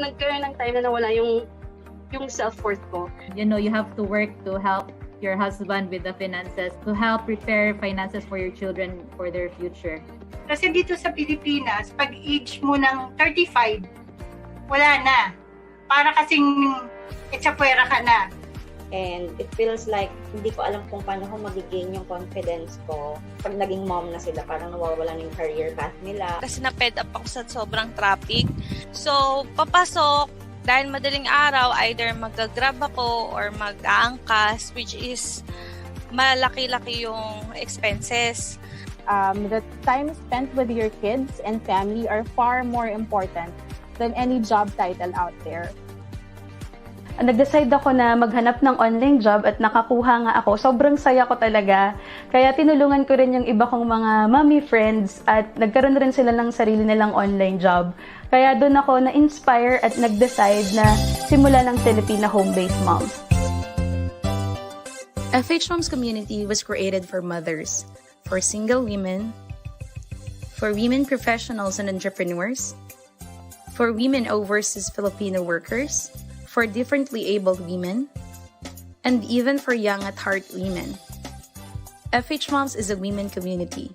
nagkaroon ng time na nawala yung self-worth ko. You know, you have to work to help your husband with the finances, to help prepare finances for your children for their future. Kasi dito sa Pilipinas, pag age mo ng 35, wala na. Para kasing etsapuera ka na. And it feels like hindi ko alam kung paano ko mag-gain yung confidence ko pag naging mom na sila. Parang nawawala na yung career path nila. Kasi na-fed up ako sa sobrang traffic. So, papasok, dahil madaling araw, either mag-grab ako or mag-aangkas, which is malaki-laki yung expenses. The time spent with your kids and family are far more important than any job title out there. Nag-decide ako na maghanap ng online job at nakakuha nga ako. Sobrang saya ko talaga. Kaya tinulungan ko rin yung iba kong mga mommy friends at nagkaroon rin sila ng sarili nilang online job. Kaya doon ako na-inspire at nag-decide na simula ng Filipina home-based moms. FH Moms Community was created for mothers, for single women, for women professionals and entrepreneurs, for women overseas Filipino workers, for differently abled women, and even for young at heart women. FH Moms is a women community.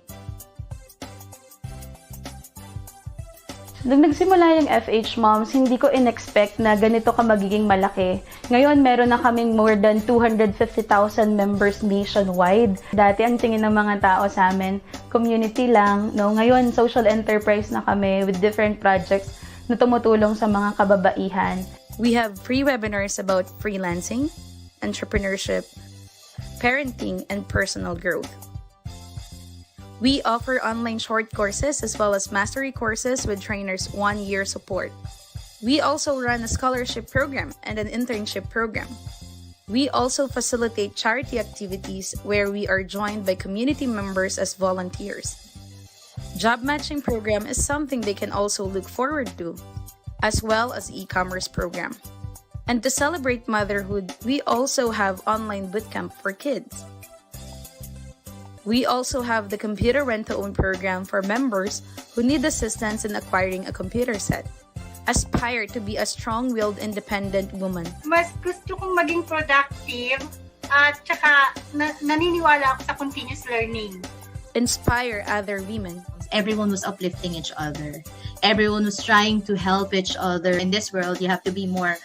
Nung nagsimula yung FH Moms, hindi ko in-expect na ganito ka magiging malaki. Ngayon, meron na kaming more than 250,000 members nationwide. Dati, ang tingin ng mga tao sa amin, community lang. No? Ngayon, social enterprise na kami with different projects na tumutulong sa mga kababaihan. We have free webinars about freelancing, entrepreneurship, parenting, and personal growth. We offer online short courses as well as mastery courses with trainers' 1-year support. We also run a scholarship program and an internship program. We also facilitate charity activities where we are joined by community members as volunteers. Job matching program is something they can also look forward to, as well as e-commerce program. And to celebrate motherhood, we also have online bootcamp for kids. We also have the computer rent-to-own program for members who need assistance in acquiring a computer set. Aspire to be a strong-willed, independent woman. Mas gusto kong maging productive at saka naniniwala ako sa continuous learning. Inspire other women. Everyone was uplifting each other. Everyone was trying to help each other. In this world, you have to be more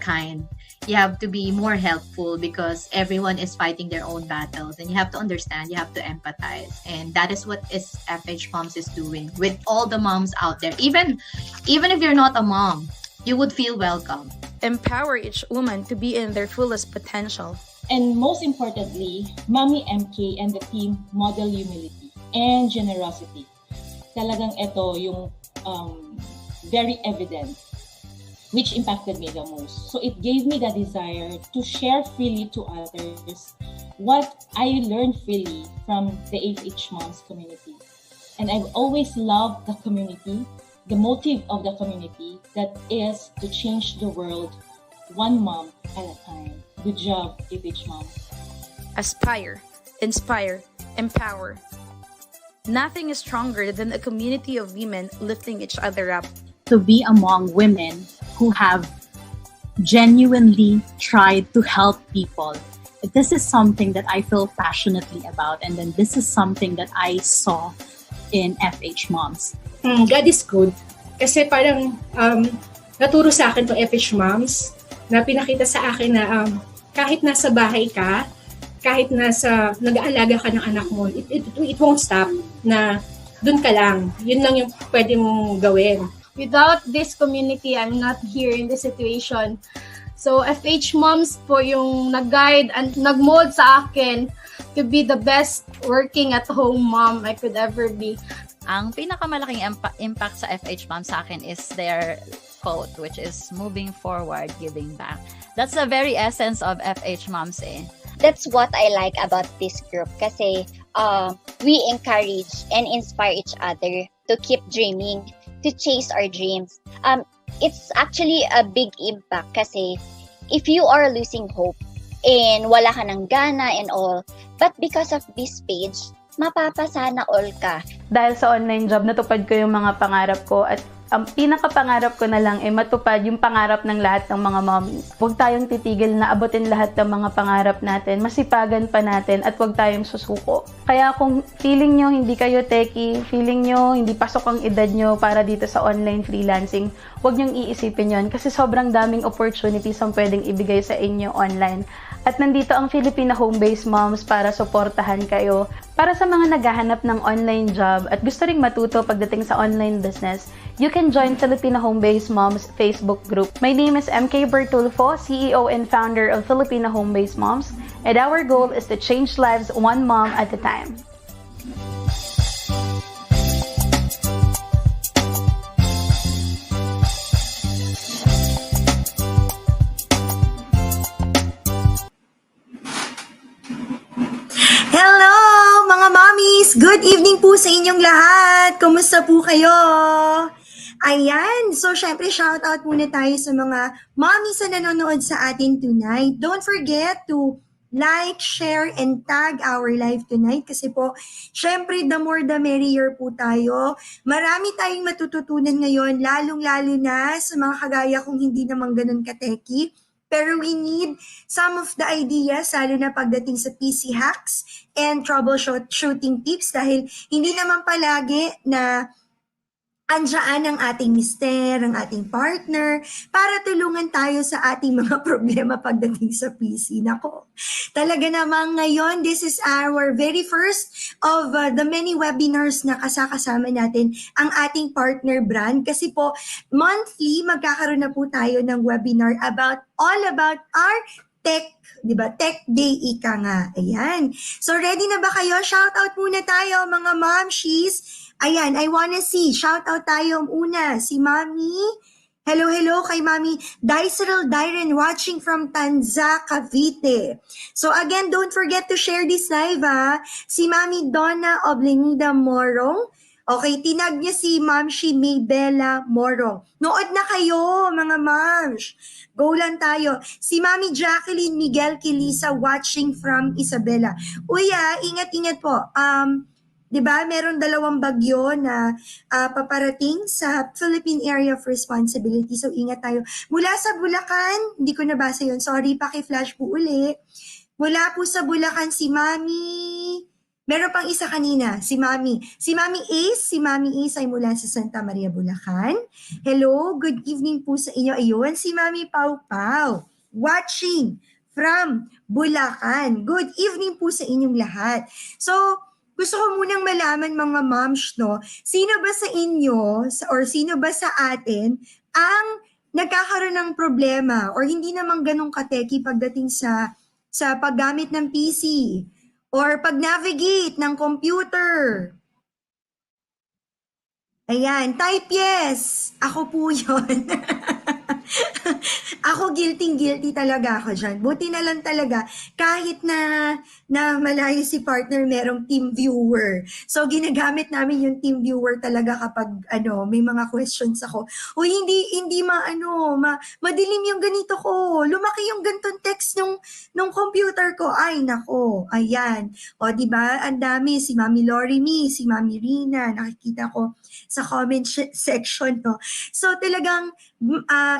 kind. You have to be more helpful because everyone is fighting their own battles, and you have to understand, you have to empathize. And that is what FH Moms is doing with all the moms out there. Even if you're not a mom, you would feel welcome. Empower each woman to be in their fullest potential. And most importantly, Mommy MK and the team model humility and generosity. Talagang ito yung very evident, which impacted me the most. So it gave me the desire to share freely to others what I learned freely from the FH Moms community. And I've always loved the community, the motive of the community, that is to change the world one mom at a time. Good job, FH Moms. Aspire, inspire, empower. Nothing is stronger than a community of women lifting each other up. To be among women who have genuinely tried to help people. This is something that I feel passionately about, and then this is something that I saw in FH Moms. God is good. Kasi parang naturo sa akin to FH Moms na pinakita sa akin na kahit nasa bahay ka, kahit nag-aalaga ka ng anak mo, it won't stop na dun ka lang. Yun lang yung pwede mong gawin. Without this community, I'm not here in this situation. So, FH Moms po yung nag-guide and nag-mold sa akin to be the best working at home mom I could ever be. Ang pinakamalaking impact sa FH Moms sa akin is their quote, which is moving forward, giving back. That's the very essence of FH Moms eh. That's what I like about this group kasi we encourage and inspire each other to keep dreaming, to chase our dreams. It's actually a big impact kasi if you are losing hope and wala ka ng gana and all, but because of this page, mapapasana all ka. Dahil sa online job, natupad ko yung mga pangarap ko at Ang pinakapangarap ko na lang ay matupad yung pangarap ng lahat ng mga mommies. Huwag tayong titigil na abutin lahat ng mga pangarap natin, masipagan pa natin, at huwag tayong susuko. Kaya kung feeling nyo hindi kayo techie, feeling nyo hindi pasok ang edad nyo para dito sa online freelancing, huwag nyong iisipin yon kasi sobrang daming opportunities ang pwedeng ibigay sa inyo online. At nandito ang Filipina Home-Based Moms para suportahan kayo. Para sa mga naghahanap ng online job at gusto ring matuto pagdating sa online business, you can join Filipina Home-Based Moms Facebook group. My name is MK Bertulfo, CEO and founder of Filipina Home-Based Moms, and our goal is to change lives one mom at a time. Hello, mga mommies! Good evening po sa inyong lahat! Kumusta po kayo? Ayan, so syempre shoutout muna tayo sa mga mommies na nanonood sa atin tonight. Don't forget to like, share, and tag our live tonight kasi po, syempre the more the merrier po tayo. Marami tayong matututunan ngayon, lalong-lalo na sa mga kagaya kung hindi naman ganun kateki. Pero we need some of the ideas, lalo na pagdating sa PC hacks and troubleshooting tips dahil hindi naman palagi na andiyan ang ating mister, ang ating partner, para tulungan tayo sa ating mga problema pagdating sa PC. Nako, talaga namang ngayon, this is our very first of the many webinars na kasama natin ang ating partner brand. Kasi po, monthly, magkakaroon na po tayo ng webinar all about our tech, di ba? Tech Day, ika nga. Ayan. So, ready na ba kayo? Shout out muna tayo, mga momshies. Ayan, I wanna see. Shout out tayo una. Si Mami. Hello kay Mami Daiseril Dairen watching from Tanza, Cavite. So again, don't forget to share this live ha. Si Mami Donna Oblenida Morong. Okay, tinag niya si Mamshi Maybella Morong. Nood na kayo, mga mams. Go lang tayo. Si Mami Jacqueline Miguel Kilisa watching from Isabela. Uy, ingat-ingat po. 'Di ba? Meron 2 bagyo na paparating sa Philippine Area of Responsibility. So ingat tayo. Mula sa Bulacan, hindi ko nabasa 'yon. Sorry, paki-flash po uli. Mula po sa Bulacan si Mami. Meron pang isa kanina, si Mami. Si Mami Ace ay mula sa Santa Maria, Bulacan. Hello, good evening po sa inyo. Ayun, si Mami Pau Pau watching from Bulacan. Good evening po sa inyong lahat. So, gusto ko munang malaman mga moms, no, sino ba sa inyo or sino ba sa atin ang nagkakaroon ng problema or hindi naman ganun kateki pagdating sa paggamit ng PC or pag-navigate ng computer? Ayan, type yes. Ako po yun. Ako guilty talaga ako dyan. Buti na lang talaga, kahit na malayo si partner, merong team viewer. So, ginagamit namin yung team viewer talaga kapag, may mga questions ako. O hindi madilim yung ganito ko. Lumaki yung ganitong text nung computer ko. Ay, nako, ayan. O, diba, ang dami, si Mami Lori Me, si Mami Rina, nakikita ko sa comment section, no. So, talagang,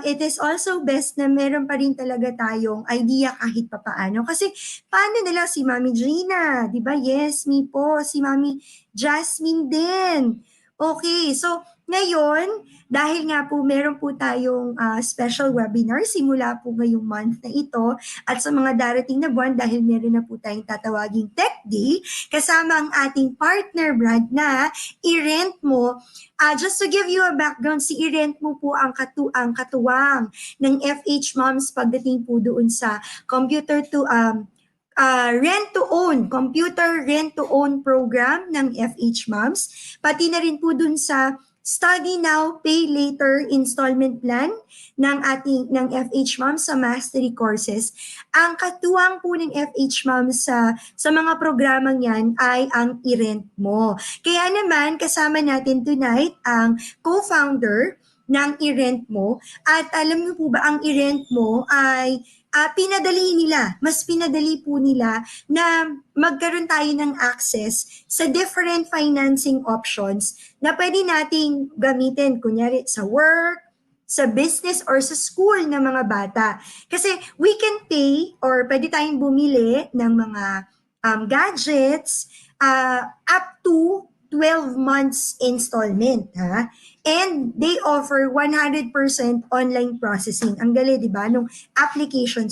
it is also best na meron pa rin talaga tayong idea kahit papaano. Kasi paano nila si Mami Gina, di ba? Yes, me po. Si Mami Jasmine din. Okay, so ngayon, dahil nga po meron po tayong special webinar simula po ngayong month na ito at sa mga darating na buwan dahil meron na po tayong tatawaging Tech Day kasama ang ating partner brand na i-rent mo. Just to give you a background, si i-rent mo po ang katuwang ng FH Moms pagdating po doon sa computer rent-to-own program ng FH Moms. Pati na rin po dun sa Study Now, Pay Later installment plan ng FH Moms sa mastery courses. Ang katuwang po ng FH Moms sa mga programang yan ay ang i-rent mo. Kaya naman, kasama natin tonight ang co-founder ng i-rent mo. At alam niyo po ba, ang i-rent mo ay pinadali nila, mas pinadali po nila na magkaroon tayo ng access sa different financing options na pwede nating gamitin, kunyari sa work, sa business or sa school ng mga bata. Kasi we can pay or pwede tayong bumili ng mga gadgets up to 12 months installment, ha? And they offer 100% online processing. Ang galing, di ba? Nung application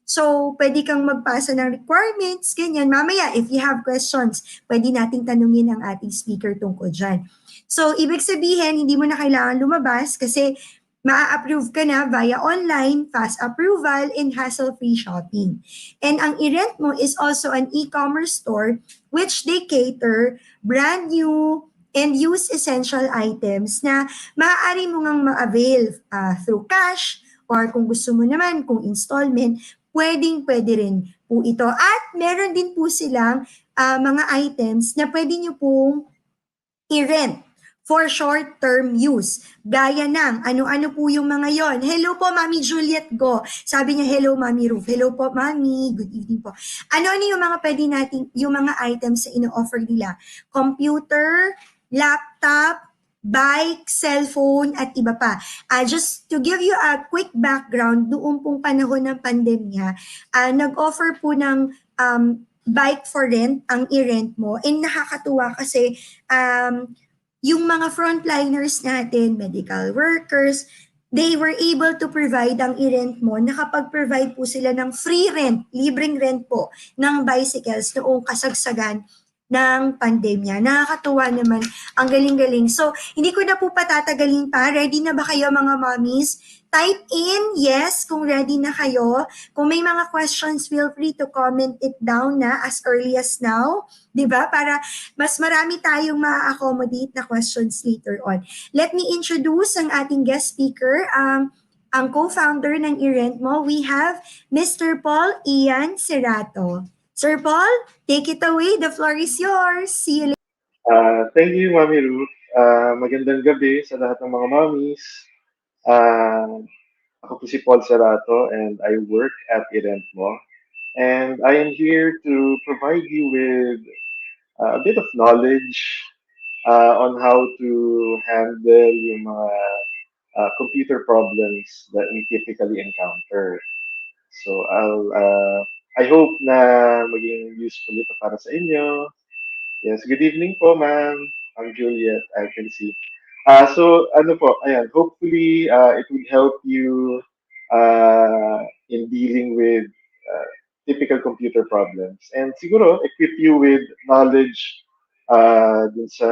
So, pwede kang magpasa ng requirements, ganyan. Mamaya, if you have questions, pwede nating tanungin ang ating speaker tungkol dyan. So, ibig sabihin, hindi mo na kailangan lumabas kasi maa-approve ka na via online, fast approval, and hassle-free shopping. And ang i-rent mo is also an e-commerce store which they cater brand new and used essential items na maaari mo ngang ma-avail through cash or kung gusto mo naman, kung installment, pwedeng-pwede rin po ito. At meron din po silang mga items na pwede nyo pong i-rent for short-term use. Gaya ng, ano-ano po yung mga yon. Hello po, Mami Juliet Go. Sabi niya, hello, Mami Ruth. Hello po, Mami. Good evening po. Ano-ano yung mga pwede natin, yung mga items na ino-offer nila? Computer, laptop, bike, cellphone, at iba pa. Just to give you a quick background, noong pong panahon ng pandemya, nag-offer po ng bike for rent ang i-rent mo. And nakakatuwa kasi yung mga frontliners natin, medical workers, they were able to provide ang i-rent mo. Nakapag-provide po sila ng free rent, libreng rent po ng bicycles noong kasagsagan ng pandemya. Nakakatuwa naman. Ang galing-galing. So, hindi ko na po patatagalin pa. Ready na ba kayo mga mommies? Type in yes kung ready na kayo. Kung may mga questions, feel free to comment it down na as early as now. 'Di ba? Para mas marami tayong ma-accommodate na questions later on. Let me introduce ang ating guest speaker, ang co-founder ng i-rent mo. We have Mr. Paul Ian Cerato. Sir Paul, take it away. The floor is yours. See you later. Thank you, Mami Ruth. Magandang gabi sa lahat ng mga mommies. Ako po si Paul Cerato and I work at Irentmo. And I am here to provide you with a bit of knowledge on how to handle yung mga computer problems that we typically encounter. So I hope na maging useful ito para sa inyo. Yes, good evening po, ma'am. I'm Juliet, I can see. So, ano po, ayan, hopefully it will help you in dealing with typical computer problems. And siguro, equip you with knowledge dun sa,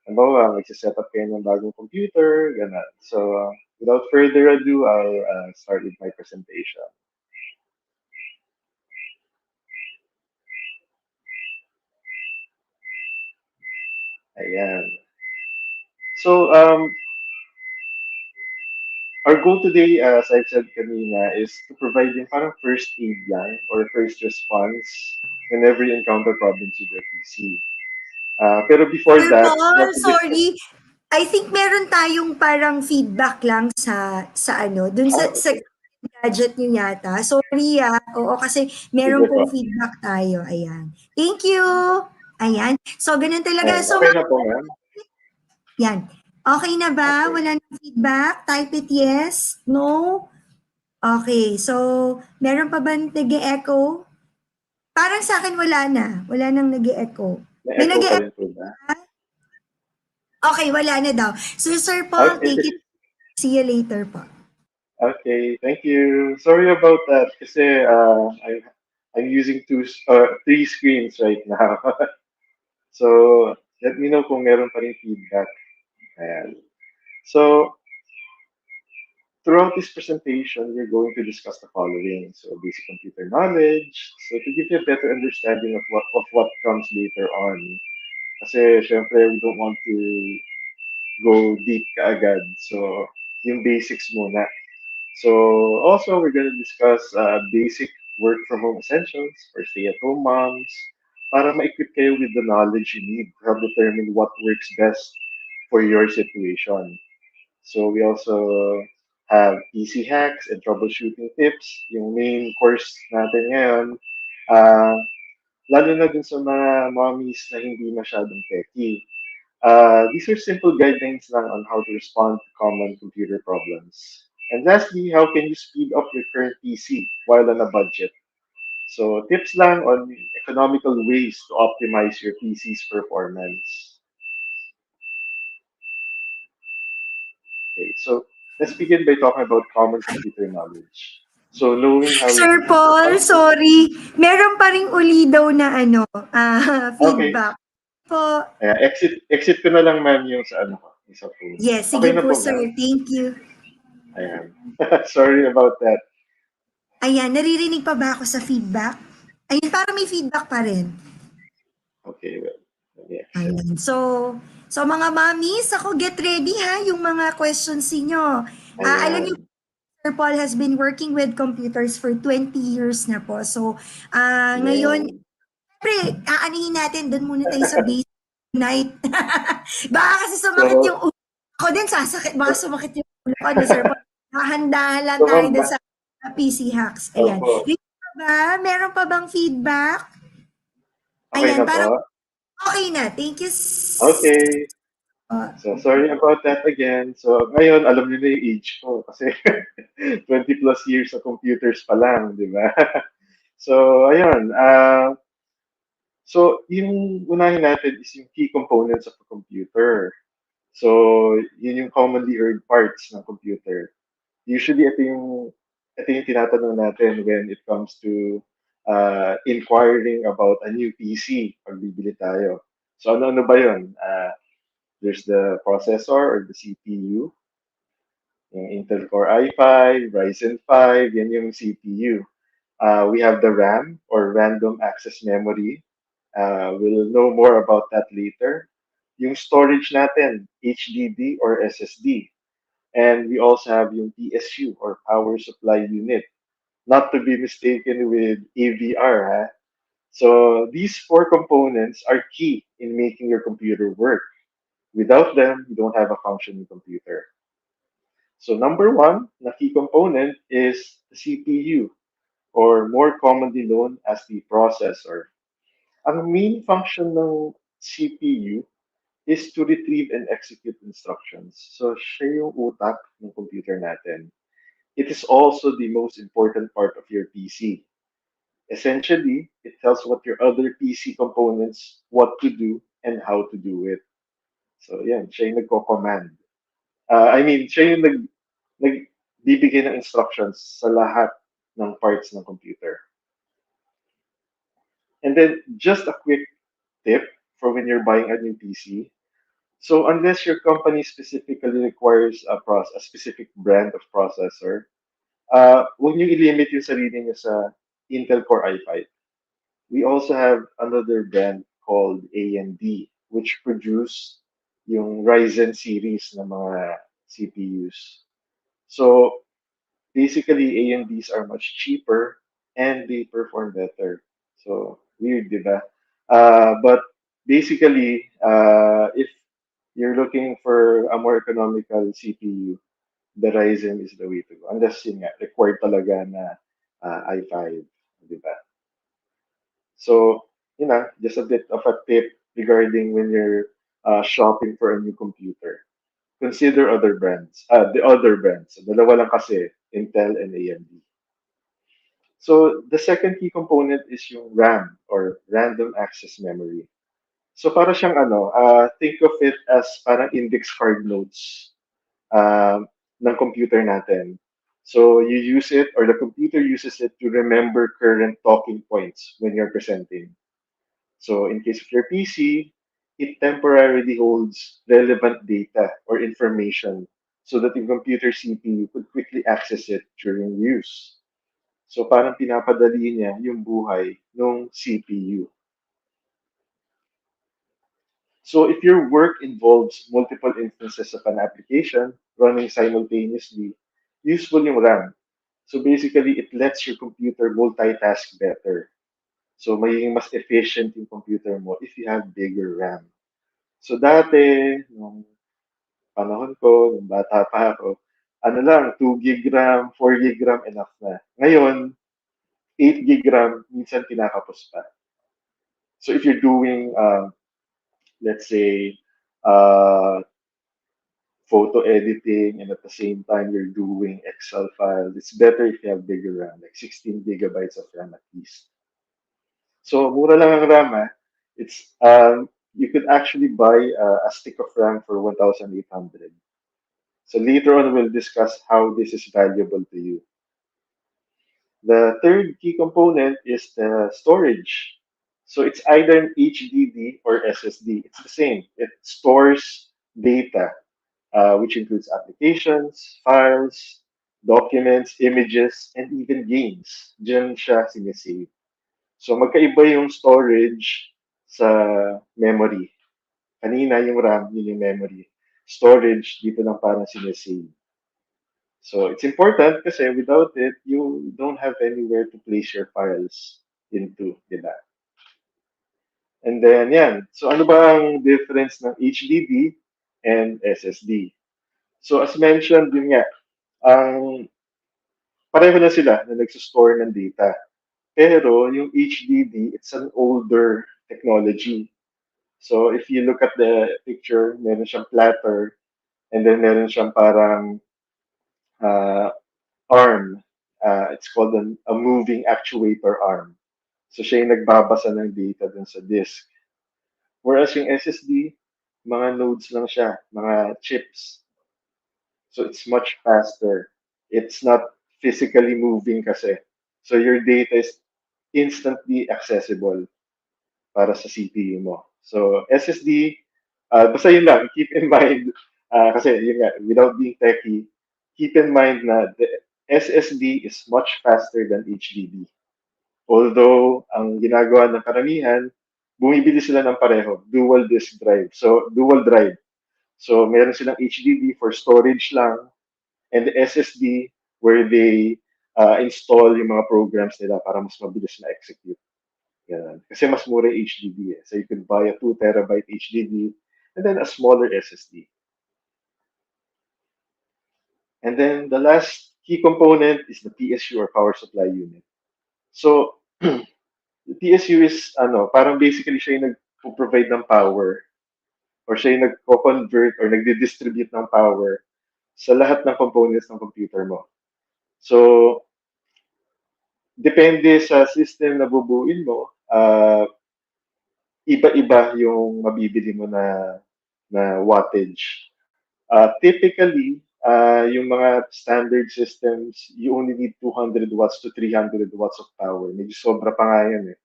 ano ba, magsiset up kayo ng bagong computer, gano'n. So, without further ado, I'll start with my presentation. Ayan. So, our goal today, as I've said kanina, is to provide yung parang first aid lang or first response whenever you encounter problems with your PC. Pero before Sir that, Paul, we have to sorry. I think meron tayong parang feedback lang sa ano, dun sa gadget niyo yata. Sorry Oo, kasi meron Sige pong po. feedback tayo. Ayan. Thank you. Ayan. So, ganun talaga. So, Okay na po, ma'am. yan. Okay na ba? Okay. Wala nang feedback? Type it yes, no? Okay. So, meron pa ba nag-e-echo? Parang sa akin wala na. Wala nang nag-e-echo. May May echo pa nag-e-echo? rin po ba? Okay, wala na daw. So, Sir Paul, Okay. take it. See you later po. Okay, thank you. Sorry about that kasi I'm using three screens right now. So, let me know kung meron pa rin feedback. Ayan. So, throughout this presentation, we're going to discuss the following. So, basic computer knowledge. So, to give you a better understanding of what comes later on. Kasi, syempre, we don't want to go deep kaagad. So, yung basics muna. So, also, we're going to discuss basic work from home essentials for stay-at-home moms para ma-equip kayo with the knowledge you need to help determine what works best for your situation. So we also have PC hacks and troubleshooting tips. Yung main course natin ngayon, uh, lalo na dun sa mga mommies na hindi masyadong techy. These are simple guidelines lang on how to respond to common computer problems. And lastly, how can you speed up your current PC while on a budget? So tips lang on economical ways to optimize your PC's performance. Okay, so let's begin by talking about common computer knowledge. So knowing how your Sir computer Paul, functions. sorry. Meron pa ring uli daw na Okay. feedback. Po. Exit ko na lang ma'am yung sa ano ko, yung sa phone. Yes, Okay sige na po po sir. ma'am. Thank you. Ayan. Sorry about that. Ayan, naririnig pa ba ako sa feedback? Ayun, para may feedback pa rin. Okay, well, let me exit. Ayan. So mga mommies, ako get ready ha, yung mga questions niyo. Alam niyo, Ayan. Sir Paul has been working with computers for 20 years na po. So, ngayon, Ayan. siyempre, aanihin natin, doon muna tayo sa basic night. Baka kasi sumakit So, yung ulo ko din, sasakit, baka sumakit yung ulo ko, no, Sir Paul? Hahandahan lang so tayo ma'am, doon sa PC hacks. Ayan. opo. Ready pa ba? Meron pa bang feedback? Okay Ayan, na parang po. okay na. Thank you. Okay. So, sorry about that again. So, ngayon, alam niyo na yung age ko kasi 20 plus years sa computers pa lang, di ba? So, ayun. So, yung unahin natin is yung key components of a computer. So, yun yung commonly heard parts ng computer. Usually, ito yung tinatanong natin when it comes to inquiring about a new PC pag bibili tayo. So, ano-ano ba yun? There's the processor or the CPU, yung Intel Core i5, Ryzen 5, yan yung CPU. We have the RAM or random access memory. We'll know more about that later. Yung storage natin, HDD or SSD. And we also have yung PSU or power supply unit, not to be mistaken with AVR. Ha? So these four components are key in making your computer work. Without them, you don't have a functioning computer. So number one, the key component is the CPU, or more commonly known as the processor. Ang main function ng CPU is to retrieve and execute instructions. So siya yung utak ng computer natin. It is also the most important part of your PC. Essentially, it tells what your other PC components what to do and how to do it. So yan, siya yung nagko-command. Siya yung nagbibigay ng instructions sa lahat ng parts ng computer. And then, just a quick tip for when you're buying a new PC. So, unless your company specifically requires a specific brand of processor, huwag niyo i-limit yung sarili niyo sa Intel Core i5. We also have another brand called AMD, which produce yung Ryzen series ng mga CPUs. So, basically, AMDs are much cheaper and they perform better. So, weird, di ba? But basically, if you're looking for a more economical CPU, the Ryzen is the way to go. Unless yun nga, required talaga na i5, di ba? So, just a bit of a tip regarding when you're shopping for a new computer. Consider the other brands. Dalawa lang kasi, Intel and AMD. So the second key component is yung RAM or random access memory. So para siyang think of it as parang index card notes ng computer natin. So you use it or the computer uses it to remember current talking points when you're presenting. So in case of your PC, it temporarily holds relevant data or information so that the computer CPU could quickly access it during use. So parang pinapadali niya yung buhay ng CPU. So if your work involves multiple instances of an application running simultaneously, useful yung RAM. So basically, it lets your computer multitask better. So magiging mas efficient yung computer mo if you have bigger RAM. So dati, nung panahon ko, nung bata pa ako, ano lang, 2 gig RAM, 4 gig RAM, enough na. Ngayon, 8 gig RAM, minsan kinakapos pa. So if you're doing, let's say, uh, photo editing and at the same time you're doing Excel files, it's better if you have bigger RAM, like 16 gigabytes of RAM at least. So mura lang ang RAM, ah. It's you could actually buy a stick of RAM for 1,800. So later on we'll discuss how this is valuable to you. The third key component is the storage. So it's either an HDD or SSD. It's the same. It stores data, which includes applications, files, documents, images, and even games. Diyan siya sinisave. So magkaiba yung storage sa memory. Kanina yung RAM, yun yung memory. Storage, dito lang parang sinisave. So it's important kasi without it, you don't have anywhere to place your files into, di ba? And then, yan. So ano ba ang difference ng HDD and SSD? So as mentioned, yun nga, ang pareho na sila na nagsistore ng data. Pero yung HDD, it's an older technology. So if you look at the picture, meron siyang platter, and then meron siyang parang uh, arm. It's called a moving actuator arm. So siya yung nagbabasa ng data dun sa disk. Whereas yung SSD, mga nodes lang siya, mga chips. So it's much faster. It's not physically moving kasi. So your data is instantly accessible para sa CPU mo. So SSD, basta yun lang, keep in mind, kasi yun nga, without being techy, keep in mind na the SSD is much faster than HDD. Although, ang ginagawa ng karamihan, bumibili sila ng pareho, dual disk drive. So, dual drive. So, meron silang HDD for storage lang, and the SSD where they install yung mga programs nila para mas mabilis na execute. Ganun. Kasi mas mura yung HDD eh. So, you could buy a 2 terabyte HDD and then a smaller SSD. And then the last key component is the PSU or power supply unit. So, the PSU is, parang basically siya yung nag-provide ng power or siya yung nag-convert or nagdi-distribute ng power sa lahat ng components ng computer mo. So, depende sa system na bubuin mo, iba-iba yung mabibili mo na wattage. Typically, yung mga standard systems, you only need 200 watts to 300 watts of power. Medyo sobra pa nga yan eh.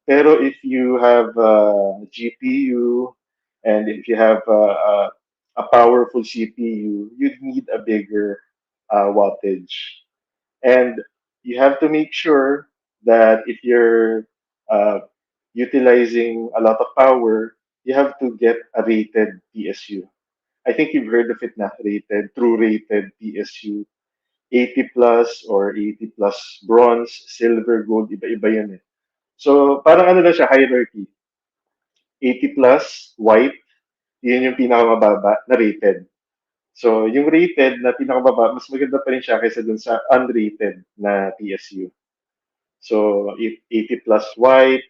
Pero if you have a GPU and if you have a powerful CPU, you'd need a bigger wattage. And you have to make sure that if you're utilizing a lot of power, you have to get a rated PSU. I think you've heard of it na, rated, true rated PSU. 80 plus or 80 plus bronze, silver, gold, iba-iba yan eh. So, parang ano na siya, hierarchy. 80 plus, white, yun yung pinakamababa na rated. So, yung rated na pinakamababa, mas maganda pa rin siya kaysa dun sa unrated na PSU. So, 80 plus white,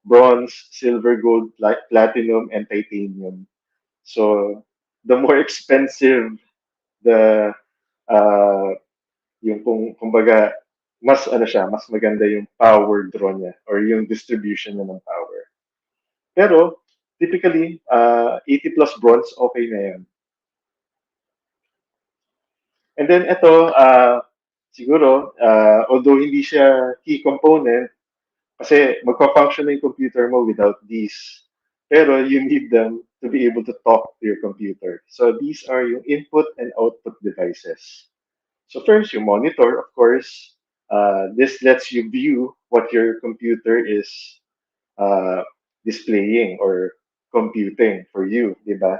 bronze, silver, gold, platinum, and titanium. So, the more expensive the yung kumbaga mas siya, mas maganda yung power draw niya or yung distribution niya ng power. Pero typically 80 plus bronze okay na yan. And then ito siguro although hindi siya key component kasi magpa-function na yung computer mo without these. Pero you need them to be able to talk to your computer. So these are yung input and output devices. So first, your monitor, of course. This lets you view what your computer is displaying or computing for you, di ba?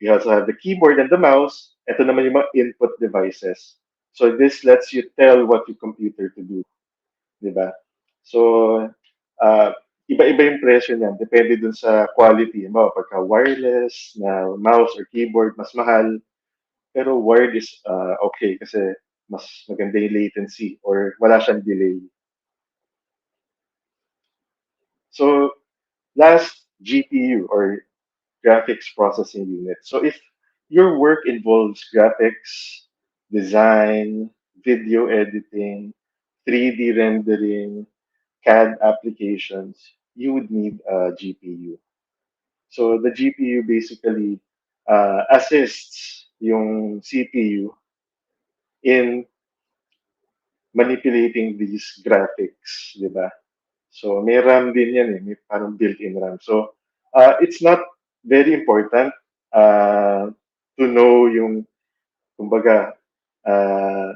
You also have the keyboard and the mouse. Ito naman yung mga input devices. So this lets you tell what your computer to do, di ba? So iba-iba yung presyo niyan. Depende dun sa quality mo. Pagka wireless na mouse or keyboard, mas mahal. Pero wired is okay kasi mas maganda yung latency or wala siyang delay. So last, GPU or graphics processing unit. So if your work involves graphics, design, video editing, 3D rendering, CAD applications, you would need a GPU. So the GPU basically assists yung CPU in manipulating these graphics, di ba? So may RAM din yan eh, may parang built-in RAM. So it's not very important to know yung, kumbaga, uh,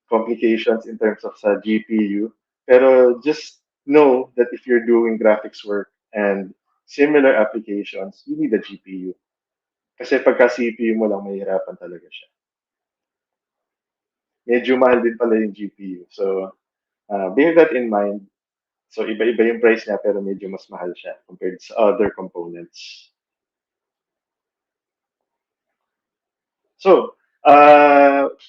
complications in terms of sa GPU. Pero just know that if you're doing graphics work and similar applications, you need a GPU. Kasi pagka CPU mo lang, mahirapan talaga siya. Medyo mahal din pala yung GPU. So, bear that in mind. So, iba-iba yung price niya pero medyo mas mahal siya compared sa other components. So,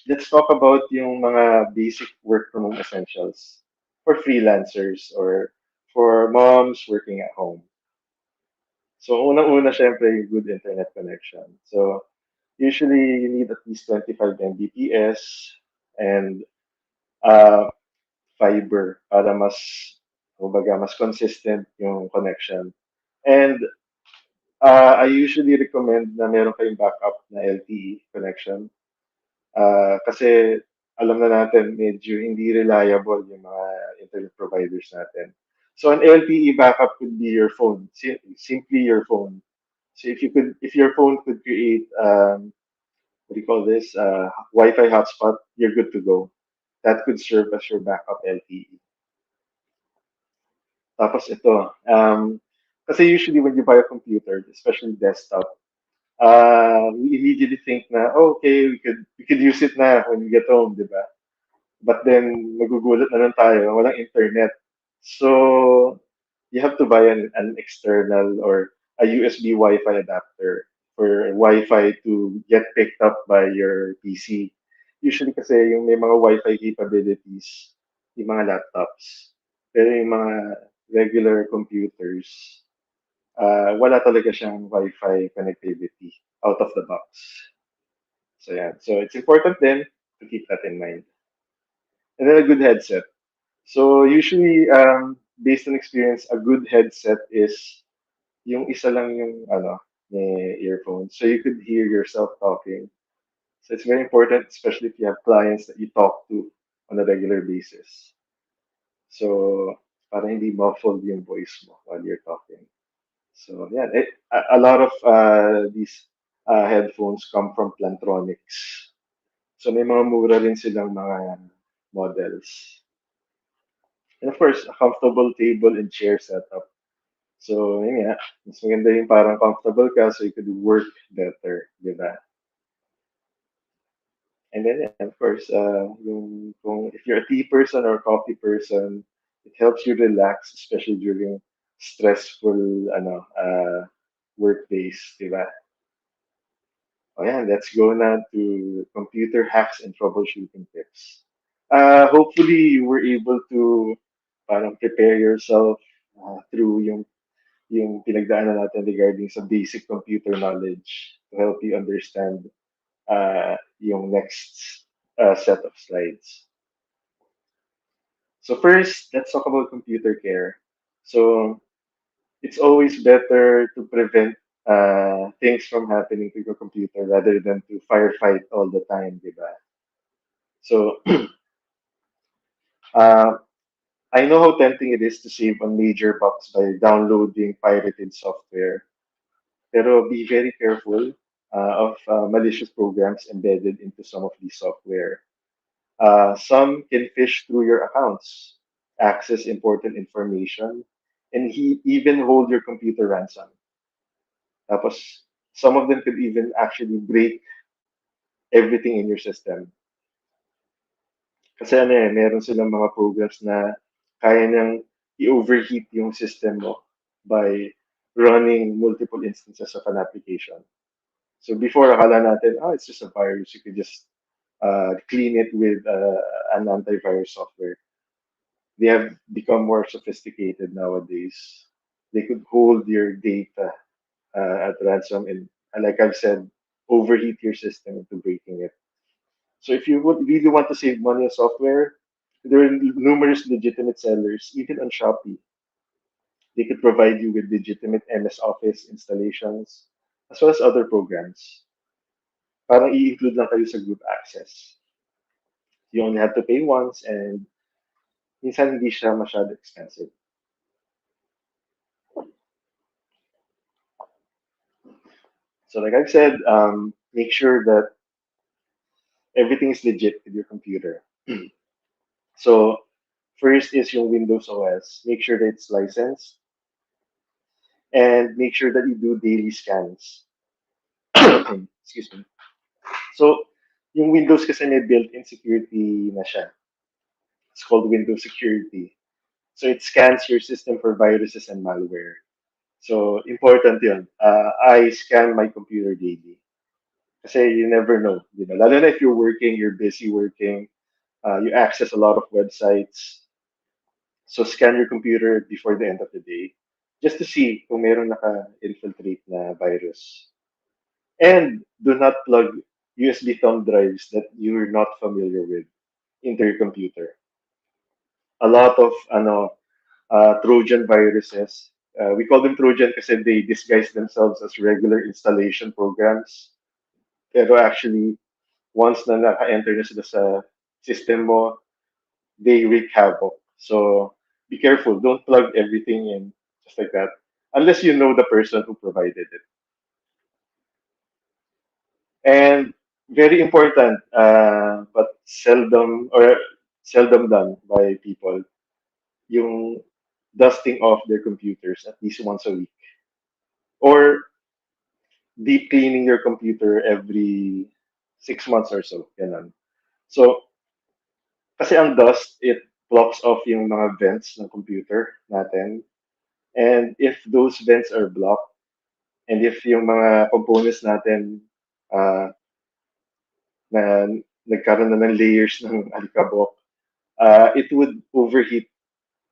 let's talk about yung mga basic work from home essentials for freelancers or for moms working at home. So, unang-una, syempre, yung good internet connection. So, usually, you need at least 25 Mbps and uh, fiber para mas, kumbaga, mas consistent yung connection. And I usually recommend na meron kayong backup na LTE connection. Kasi alam na natin medyo hindi reliable yung mga internet providers natin. So an LTE backup could be your phone, simply your phone. So if your phone could create, what do you call this, Wi-Fi hotspot, you're good to go. That could serve as your backup LTE. Tapos ito, kasi usually when you buy a computer, especially desktop, we immediately think na, oh, okay, we could use it na when we get home, di ba? But then, magugulat na lang tayo, walang internet. So, you have to buy an external or a USB Wi-Fi adapter for Wi-Fi to get picked up by your PC. Usually kasi yung may mga Wi-Fi capabilities, yung mga laptops. Pero yung mga regular computers, wala talaga siyang Wi-Fi connectivity out of the box. So yeah, so it's important then to keep that in mind. And then a good headset. So usually, based on experience, a good headset is yung isa lang yung earphones. So you could hear yourself talking. So it's very important, especially if you have clients that you talk to on a regular basis. So para hindi muffled yung voice mo while you're talking. So yeah, a lot of these headphones come from Plantronics. So may mga mura rin silang mga models. And of course, a comfortable table and chair setup. So, yun nga, mas maganda yung parang comfortable ka so you could work better, di ba? And then, yeah, of course, if you're a tea person or a coffee person, it helps you relax, especially during stressful work days, di ba? Oh yeah, let's go now to computer hacks and troubleshooting tips. Hopefully, you were able to parang prepare yourself through yung pinagdaanan natin regarding sa basic computer knowledge to help you understand yung next set of slides. So first, let's talk about computer care. So it's always better to prevent things from happening to your computer rather than to firefight all the time, diba? So I know how tempting it is to save on major bucks by downloading pirated software. Pero be very careful of malicious programs embedded into some of these software. Some can fish through your accounts, access important information, and even hold your computer ransom. Tapos, some of them could even actually break everything in your system. Kasi meron silang mga programs na kaya niyang i-overheat yung system mo by running multiple instances of an application. So before, akala natin, it's just a virus. You could just clean it with an antivirus software. They have become more sophisticated nowadays. They could hold your data at ransom and, like I've said, overheat your system into breaking it. So if you would really want to save money on software, there are numerous legitimate sellers, even on Shopee. They could provide you with legitimate MS Office installations, as well as other programs. Parang i-include lang kayo sa group access. You only have to pay once and minsan hindi siya masyado expensive. So like I've said, make sure that everything is legit with your computer. So first is yung Windows OS. Make sure that it's licensed and make sure that you do daily scans. Excuse me. So yung Windows kasi may built-in security na siya. It's called Windows Security. So it scans your system for viruses and malware. So important yun. I scan my computer daily. Kasi you never know. Di ba? Lalo na if you're busy working, you access a lot of websites. So scan your computer before the end of the day just to see kung meron naka-infiltrate na virus. And do not plug USB thumb drives that you're not familiar with into your computer. A lot of Trojan viruses. We call them Trojan kasi they disguise themselves as regular installation programs. Pero actually, once na naka-enter na sila sa system mo, they wreak havoc. So be careful. Don't plug everything in just like that. Unless you know the person who provided it. And very important, but seldom done by people, yung dusting off their computers at least once a week. Or deep cleaning your computer every 6 months or so. Ganun. So, kasi ang dust, it blocks off yung mga vents ng computer natin. And if those vents are blocked, and if yung mga components natin na nagkaroon na ng layers ng alikabok, it would overheat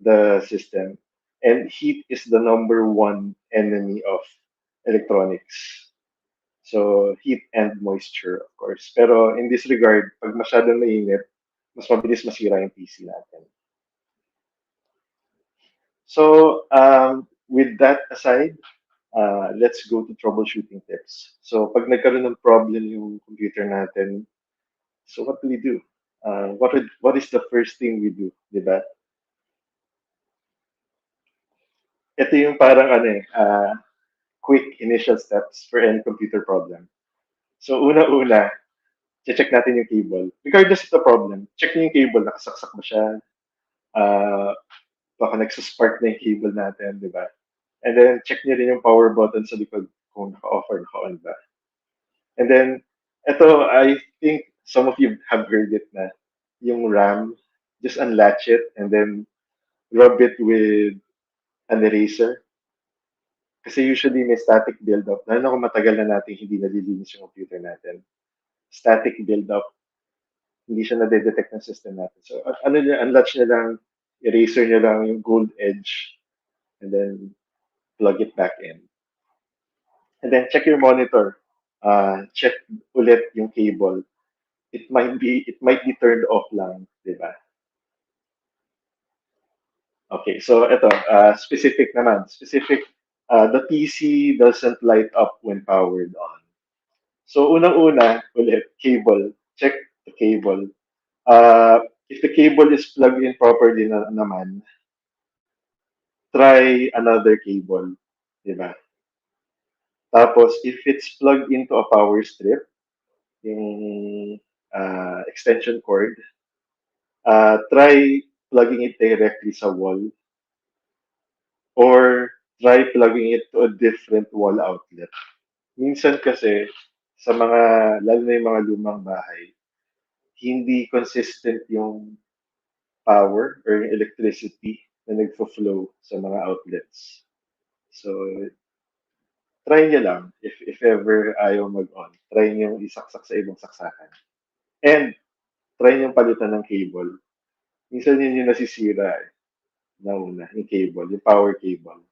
the system. And heat is the number one enemy of electronics. So, heat and moisture, of course. Pero in this regard, pag masyadong mainit, mas mabilis masira yung PC natin. So, with that aside, let's go to troubleshooting tips. So, pag nagkaroon ng problem yung computer natin, so what do we do? What is the first thing we do, di ba? Ito yung parang quick initial steps for any computer problem. So, una-una, check natin yung cable. Regardless of the problem, check niyo yung cable, nakasaksak ba siya? Baka nagsaspark na yung cable natin, di ba? And then, check niyo rin yung power button sa likod kung naka-off or naka-on ba. And then, ito, I think some of you have heard it na, yung RAM, just unlatch it and then rub it with an eraser. Kasi usually may static build-up. Lalo na kung matagal na natin hindi nalilinis yung computer natin. Static build-up. Hindi siya nade-detect ng system natin. So, unlatch niya lang, eraser niya lang yung gold edge and then plug it back in. And then check your monitor. Check ulit yung cable. It might be turned off lang, di ba? Okay, so ito, specific naman. Specific, the PC doesn't light up when powered on. So unang-una, ulit, cable. Check the cable. If the cable is plugged in properly naman, try another cable, di ba? Tapos, if it's plugged into a power strip, yung extension cord, try plugging it directly sa wall or try plugging it to a different wall outlet. Minsan kasi, lalo na yung mga lumang bahay, hindi consistent yung power or yung electricity na nagfo-flow sa mga outlets. So, try niyo lang if ever ayaw mag-on. Try niyo isaksak sa ibang saksakan. And try niyo palitan ng cable. Minsan yun yung nasisira eh. Nauna, yung cable, yung power cable.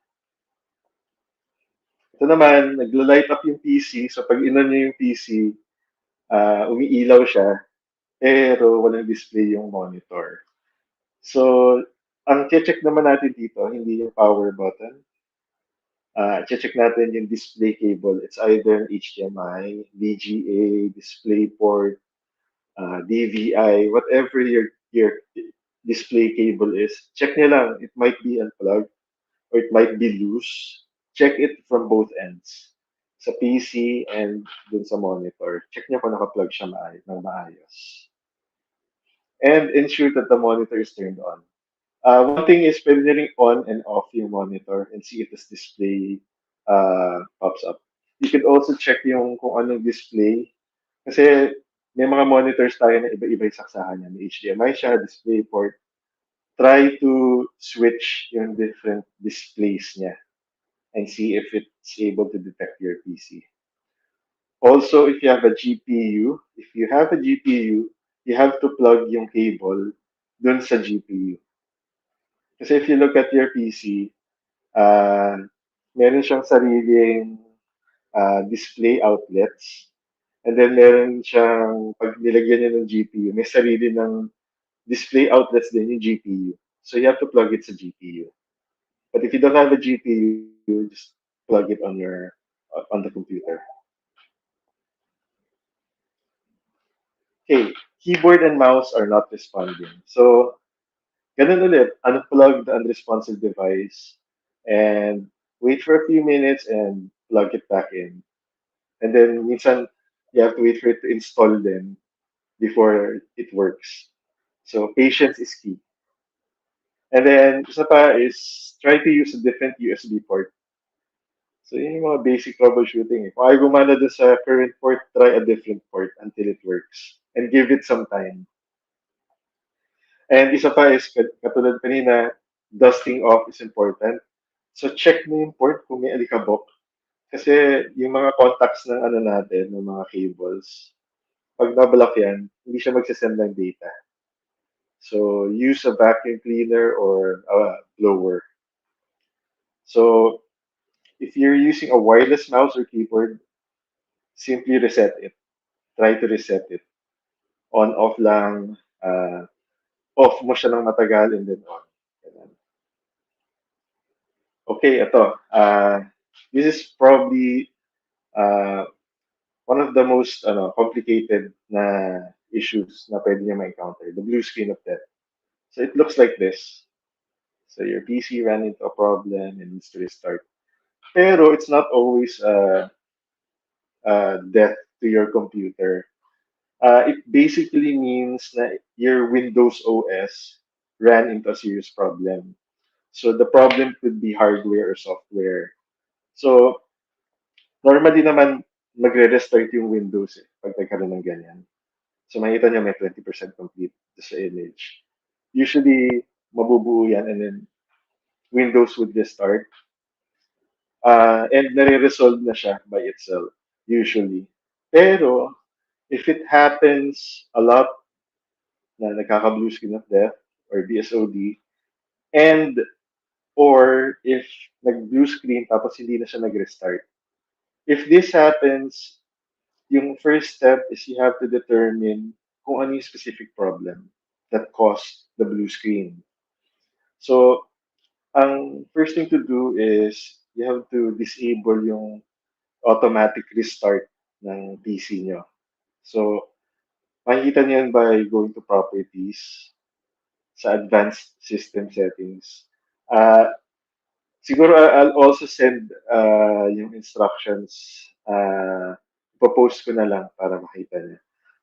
Ito naman, nagla-light up yung PC. So pag inon niyo yung PC, umiilaw siya, pero walang display yung monitor. So, ang check naman natin dito, hindi yung power button. Check natin yung display cable. It's either an HDMI, VGA, DisplayPort, DVI, whatever your display cable is. Check nyo lang. It might be unplugged or it might be loose. Check it from both ends. Sa PC and dun sa monitor. Check nyo kung naka-plug siya ng maayos. And ensure that the monitor is turned on. One thing is pwede nyo ring on and off yung monitor and see if this display pops up. You can also check yung kung anong display. Kasi may mga monitors tayo na iba-iba yung saksahan niya. May HDMI siya, DisplayPort. Try to switch yung different displays niya and see if it's able to detect your PC. Also, if you have a GPU, you have to plug yung cable dun sa GPU. Kasi if you look at your PC, meron siyang sariling display outlets. And then meron siyang, pag nilagyan niya ng GPU, may sarili ng display outlets din yung GPU. So you have to plug it sa GPU. But if you don't have a GPU, just plug it on the computer. Okay, keyboard and mouse are not responding. So, ganun ulit, unplug the unresponsive device and wait for a few minutes and plug it back in. And then minsan, you have to wait for it to install then before it works. So patience is key. And then isa pa is try to use a different USB port. So yun yung mga basic troubleshooting. Kung ayaw gumana doon sa current port, try a different port until it works. And give it some time. And isa pa is, katulad kanina, dusting off is important. So check mo yung port kung may alikabok. Kasi yung mga contacts ng ano natin, ng mga cables, pag nablock yan, hindi siya magsasend ng data. So use a vacuum cleaner or a blower. So if you're using a wireless mouse or keyboard, simply reset it. Try to reset it. On, off lang. Off mo siya ng matagal and then on. Okay, ito. This is probably one of the most complicated na issues na pwede niya ma-encounter. The blue screen of death. So it looks like this. So your PC ran into a problem and needs to restart. Pero it's not always death to your computer. It basically means that your Windows OS ran into a serious problem. So the problem could be hardware or software. So normally naman magre-restart yung Windows pag nagkaroon ng ganyan. So makita niyo may 20% complete sa image. Usually mabubuo yan and then Windows would restart. And nare-resolve na siya by itself, usually. Pero, if it happens a lot na nagkaka-blue screen of death or BSOD, and or if nag-blue screen tapos hindi na siya nag-restart. If this happens, yung first step is you have to determine kung ano yung specific problem that caused the blue screen. So, ang first thing to do is you have to disable yung automatic restart ng PC nyo. So, makikita niyo yan by going to properties sa advanced system settings. Siguro I'll also send yung instructions. Ipopost ko na lang para makita niyo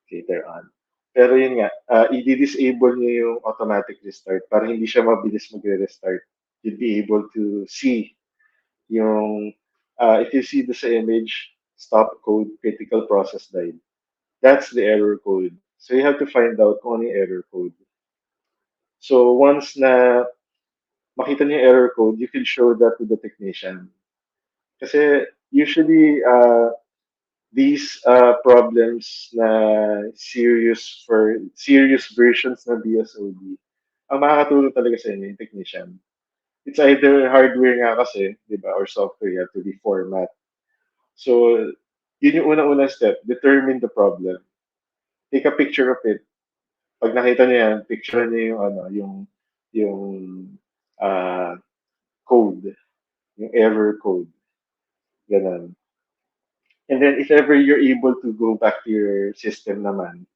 later on. Pero yun nga, i-disable niyo yung automatic restart para hindi siya mabilis magre-restart. You'd be able to see yung, if you see this image, stop code, critical process died. That's the error code. So you have to find out kung ano yung error code. So once na makita niyo yung error code, you can show that to the technician. Kasi usually these problems na serious versions na BSOD, ang makakatulong talaga sa inyo yung technician. It's either hardware nga kasi, di ba, or software, you have to reformat. So, yun yung unang-unang step. Determine the problem. Take a picture of it. Pag nakita niyo yan, picture niyo yung ano, yung uh, code, yung error code. Ganun. And then if ever you're able to go back to your system naman,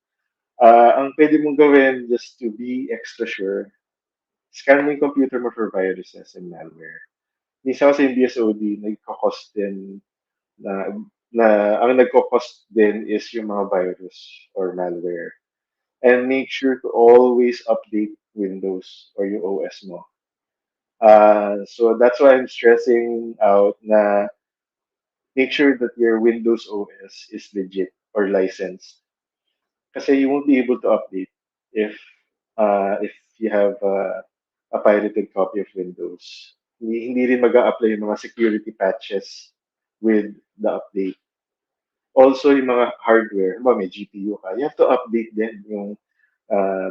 ang pwede mong gawin just to be extra sure, scan mo yung computer mo for viruses and malware. Minsan kasi yung BSOD, nagko-cost din na, ang nagko-cost din is yung mga virus or malware. And make sure to always update Windows or yung OS mo. So that's why I'm stressing out na make sure that your Windows OS is legit or licensed. Kasi you won't be able to update if you have a pirated copy of Windows. Hindi rin mag-a-apply yung mga security patches with the update. Also, yung mga hardware, may GPU ka, you have to update din yung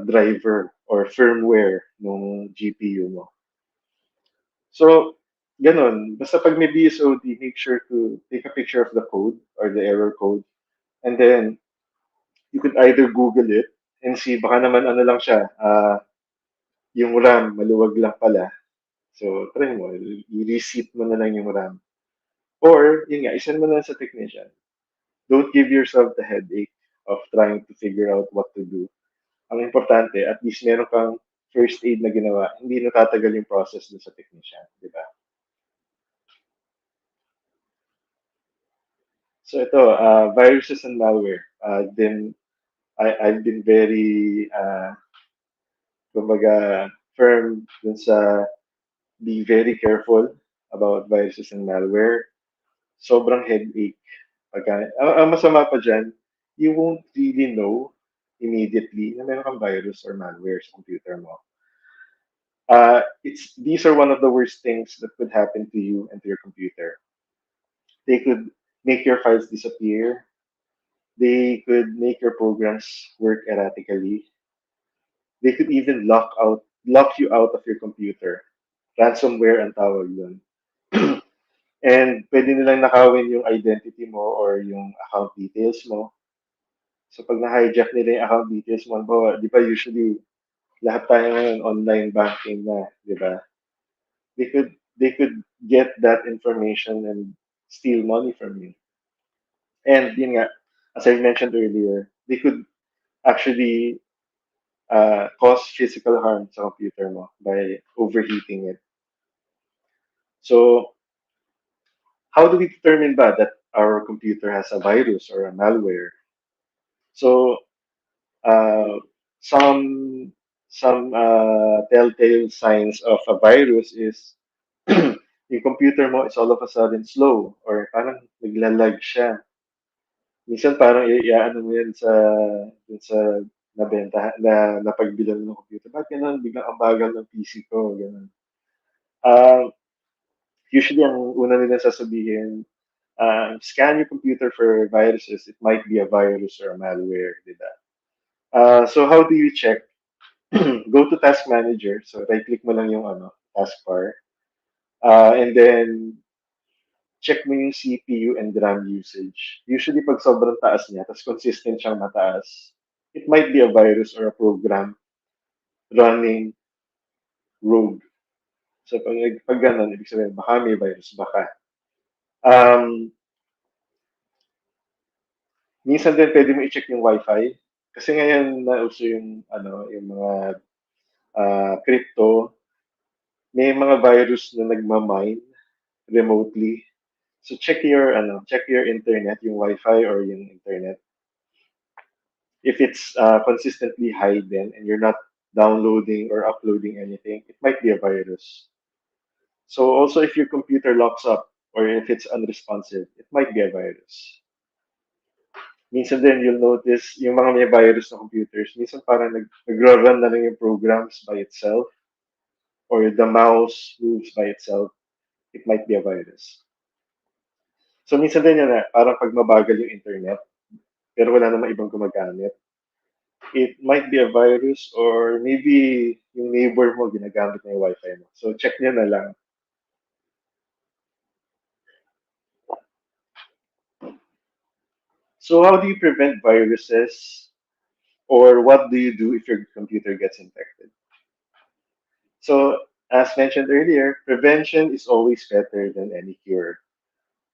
driver or firmware ng GPU mo. So, ganun. Basta pag may BSOD, make sure to take a picture of the code or the error code. And then, you could either Google it and see, baka naman ano lang siya, yung RAM, maluwag lang pala. So, try mo, i-reset mo na lang yung RAM. Or, yun nga, isend mo na lang sa technician. Don't give yourself the headache of trying to figure out what to do. Ang importante, at least meron kang first aid na ginawa, hindi natatagal yung process dun sa technician, di ba? So ito, viruses and malware. I've been very, kumbaga, firm dun sa be very careful about viruses and malware. Sobrang headache. Ang masama pa dyan, you won't really know immediately na meron kang virus or malware sa computer mo. These are one of the worst things that could happen to you and to your computer. They could make your files disappear. They could make your programs work erratically. They could even lock you out of your computer. Ransomware ang tawag yun. And pwede nilang nakawin yung identity mo or yung account details mo. So pag na-hijack nila yung account details mo, di ba usually lahat tayo ngayon online banking na, di ba? They could get that information and steal money from you. And yun nga, as I mentioned earlier, they could actually cause physical harm sa computer mo by overheating it. So, how do we determine ba that our computer has a virus or a malware? So, uh, some telltale signs of a virus is yung computer mo is all of a sudden slow or parang naglalag siya. Minsan parang iaano mo yan dun sa nabenta na napagbilan ng computer. Bakit ganun? Biglang ang bagal ng PC ko. Ganun. Usually, ang una nila sasabihin, scan your computer for viruses. It might be a virus or a malware. Diba? So how do you check? Go to Task Manager. So right-click mo lang yung taskbar. And then check mo yung CPU and RAM usage. Usually, pag sobrang taas niya, tapos consistent siyang mataas, it might be a virus or a program running rogue. So, pag ganun, ibig sabihin, baka may virus, baka. Minsan din, pwede mo i-check yung Wi-Fi. Kasi ngayon, nauso yung mga crypto, may mga virus na nagmamine remotely. So check your internet, yung Wi-Fi or yung internet. If it's consistently high then and you're not downloading or uploading anything, it might be a virus. So also if your computer locks up or if it's unresponsive, it might be a virus. Minsan din you'll notice yung mga may virus na computers, minsan parang nag-run na lang yung programs by itself or the mouse moves by itself. It might be a virus. So minsan din yan na parang pag mabagal yung internet, pero wala namang ibang gumagamit, it might be a virus or maybe yung neighbor mo ginagamit na yung wifi mo. So check nyo na lang. So how do you prevent viruses or what do you do if your computer gets infected? So as mentioned earlier, prevention is always better than any cure.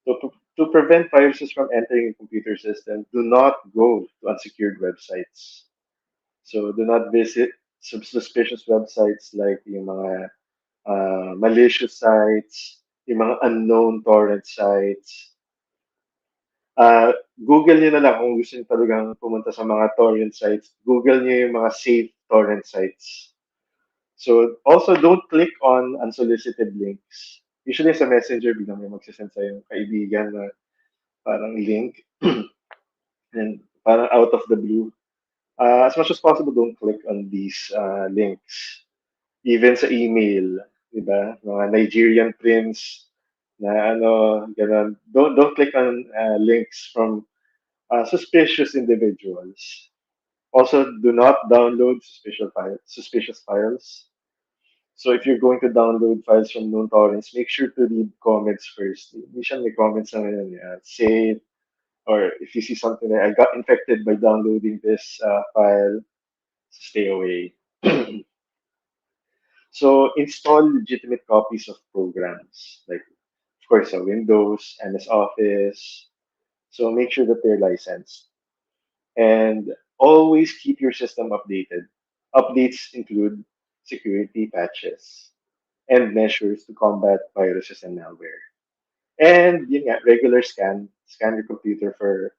So to prevent viruses from entering your computer system, do not go to unsecured websites. So do not visit suspicious websites like yung mga malicious sites, yung mga unknown torrent sites. Google nyo na lang kung gusto nyo talagang pumunta sa mga torrent sites. Google nyo yung mga safe torrent sites. So also don't click on unsolicited links. Usually sa Messenger, biglang may magsasend sa yung kaibigan na parang link and parang out of the blue. As much as possible, don't click on these links. Even sa email, di ba? Mga Nigerian prince na ano, ganun. Don't click on links from suspicious individuals. Also, do not download suspicious files. So if you're going to download files from known torrents, make sure to read comments first. Minsan may comments na ngayon, say, or if you see something like, I got infected by downloading this file, stay away. So install legitimate copies of programs, like of course Windows, MS Office. So make sure that they're licensed. And always keep your system updated. Updates include security patches and measures to combat viruses and malware. And yun nga, regular scan your computer for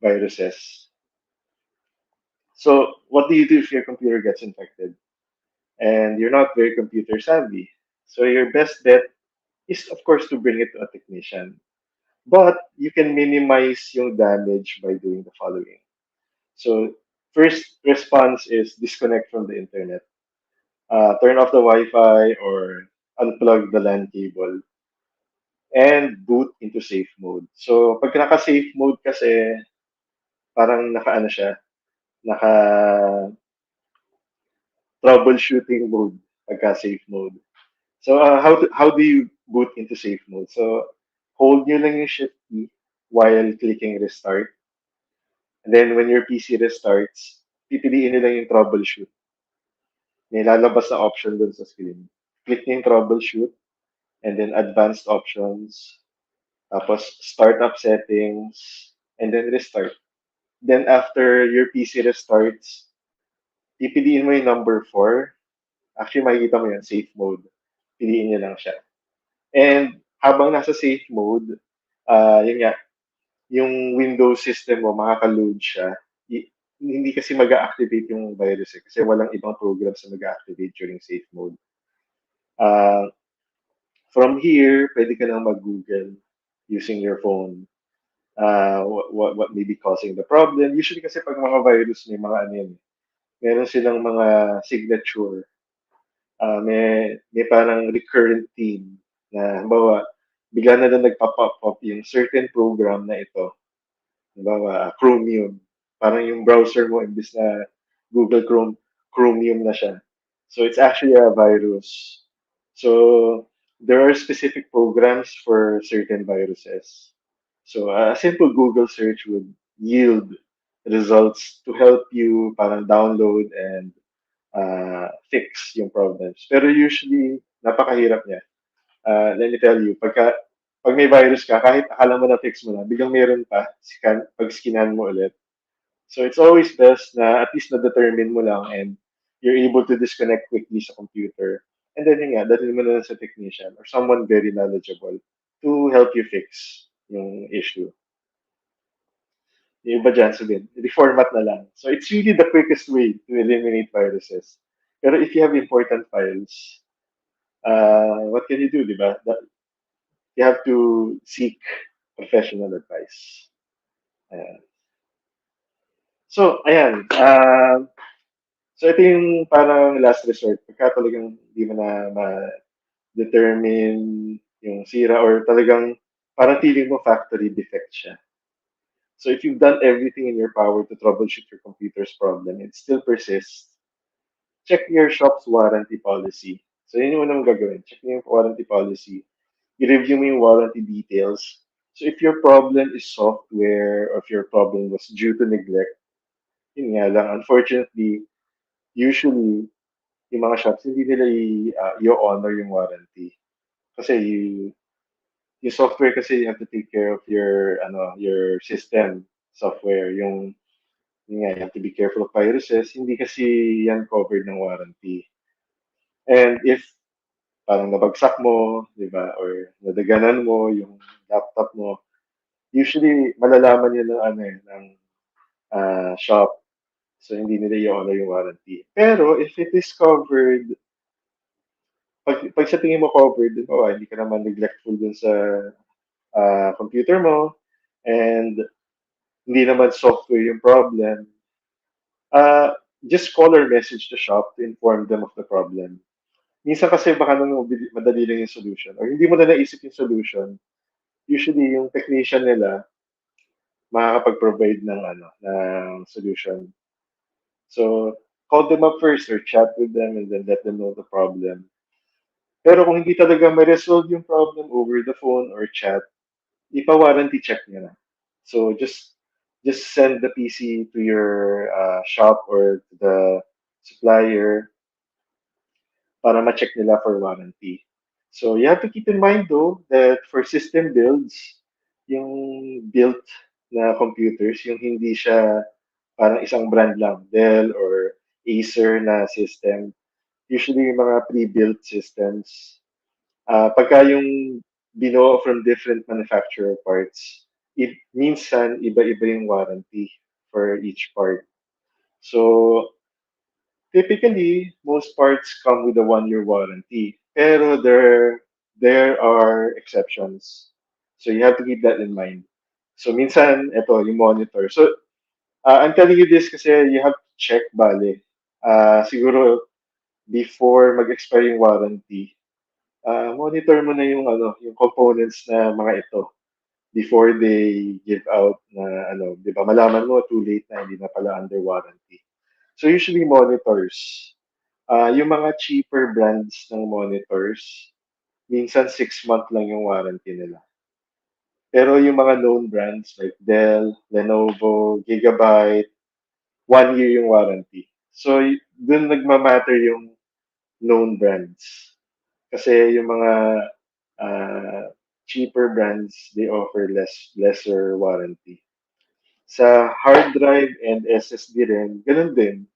viruses. So what do you do if your computer gets infected and you're not very computer savvy? So your best bet is of course to bring it to a technician. But you can minimize yung damage by doing the following. So first response is disconnect from the internet. Turn off the Wi-Fi or unplug the LAN cable and boot into safe mode. So pag naka-safe mode kasi parang naka-ano siya, naka troubleshooting mode pagka safe mode. So how do you boot into safe mode? So hold nyo lang yung shift key while clicking restart. And then when your PC restarts, pipiliin nyo lang yung troubleshoot. May lalabas na option dun sa screen. Click nyo yung troubleshoot and then advanced options. Tapos startup settings and then restart. Then after your PC restarts, pipiliin mo yung number 4. Actually, makikita mo yan, safe mode. Piliin nyo lang siya. And habang nasa safe mode, yun nga, yung Windows system mo, makaka-load siya. Hindi kasi mag-activate yung virus kasi walang ibang programs na mag-activate during safe mode. From here, pwede ka nang mag-Google using your phone. What may be causing the problem. Usually kasi pag mga virus, may mga ano yan, meron silang mga signature. May parang recurrent theme na, halimbawa, bigla na lang nagpa-pop up yung certain program na ito. Halimbawa, Chromium. Parang yung browser mo, imbis na Google Chrome, Chromium na siya. So it's actually a virus. So there are specific programs for certain viruses. So a simple Google search would yield results to help you parang download and fix yung problems. Pero usually, napakahirap niya. Let me tell you, pag may virus ka, kahit akala mo na fix mo na, biglang meron pa, pag skinan mo ulit. So it's always best na at least na-determine mo lang and you're able to disconnect quickly sa computer. And then yun nga, dalhin mo na lang sa technician or someone very knowledgeable to help you fix yung issue. Yung iba dyan, sabihin, reformat na lang. So it's really the quickest way to eliminate viruses. Pero if you have important files, what can you do, di ba? You have to seek professional advice. Ayan. So, ayan. So, ito yung parang last resort. Pagka talagang hindi mo na ma-determine yung sira or talagang parang feeling mo factory defect siya. So if you've done everything in your power to troubleshoot your computer's problem and it still persists, check your shop's warranty policy. So yun yung unang gagawin. Check yung warranty policy. I-review mo yung warranty details. So if your problem is software or if your problem was due to neglect, yun nga lang, unfortunately, usually, yung mga shops, hindi nila i-honor yung warranty. Kasi yung software kasi you have to take care of your system software. Yung nga, you have to be careful of viruses. Hindi kasi yan covered ng warranty. And if parang nabagsak mo, di ba, or nadaganan mo yung laptop mo, usually malalaman yun ng shop. So hindi nila i-honor yung warranty. Pero if it is covered, pag sa tingin mo covered, di ba, hindi ka naman neglectful dun sa computer mo, and hindi naman software yung problem, uh, just call or message the shop to inform them of the problem. Minsan kasi baka nang madali lang yung solution or hindi mo na naisip yung solution, usually yung technician nila makakapag-provide ng solution. So, call them up first or chat with them and then let them know the problem. Pero kung hindi talaga ma-resolve yung problem over the phone or chat, ipa-warranty check nyo na. So, just send the PC to your shop or to the supplier para ma-check nila for warranty. So you have to keep in mind though that for system builds, yung built na computers, yung hindi siya parang isang brand lang, Dell or Acer na system, usually yung mga pre-built systems, pagka yung binuo from different manufacturer parts, minsan iba-iba yung warranty for each part. So typically, most parts come with a 1-year warranty. Pero there are exceptions. So you have to keep that in mind. So minsan, ito, yung monitor. So I'm telling you this kasi you have to check, bale. Siguro, before mag-expire yung warranty, monitor mo na yung components na mga ito before they give out na di ba, malaman mo too late na hindi na pala under warranty. So usually monitors, yung mga cheaper brands ng monitors, minsan 6-month lang yung warranty nila. Pero yung mga known brands like Dell, Lenovo, Gigabyte, 1 year yung warranty. So dun nagmamatter yung known brands. Kasi yung mga cheaper brands, they offer lesser warranty. Sa hard drive and SSD rin, ganun din.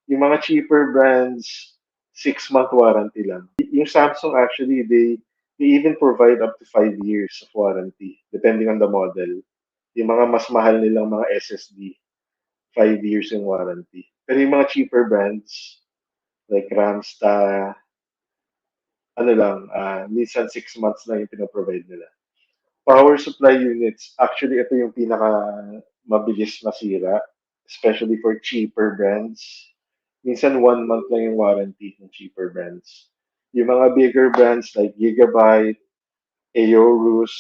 Yung mga cheaper brands, 6-month warranty lang. Yung Samsung actually, they even provide up to 5 years of warranty, depending on the model. Yung mga mas mahal nilang mga SSD, 5 years yung warranty. Pero yung mga cheaper brands, like Ramsta, minsan 6 months na yung pinaprovide nila. Power supply units, actually ito yung pinaka mabilis masira, especially for cheaper brands. Minsan 1 month lang yung warranty ng cheaper brands. Yung mga bigger brands like Gigabyte, Aorus,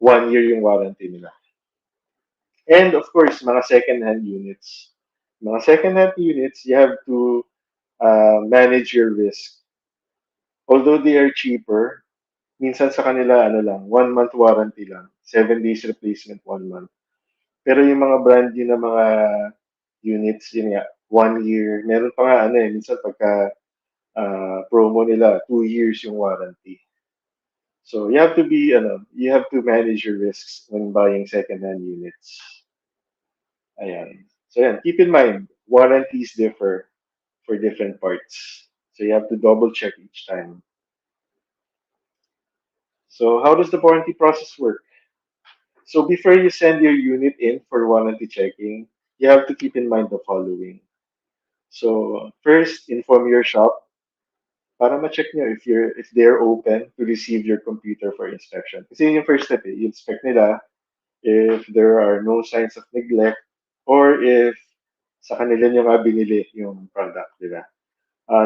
1 year yung warranty nila. And of course, mga second-hand units. Mga second-hand units, you have to manage your risk. Although they are cheaper, minsan sa kanila 1 month warranty lang, 7 days replacement, 1 month. Pero yung mga brand new na mga units, yun nga, 1 year. Meron pa nga minsan pagka promo nila, 2 years yung warranty. So you have to you have to manage your risks when buying second-hand units. Ayan. So yan, keep in mind, warranties differ for different parts. So you have to double check each time. So how does the warranty process work? So before you send your unit in for warranty checking, you have to keep in mind the following. So first, inform your shop para ma-check nyo if they're open to receive your computer for inspection. Kasi yun yung first step, i-inspect nila if there are no signs of neglect or if sa kanila nyo nga binili yung product, di ba?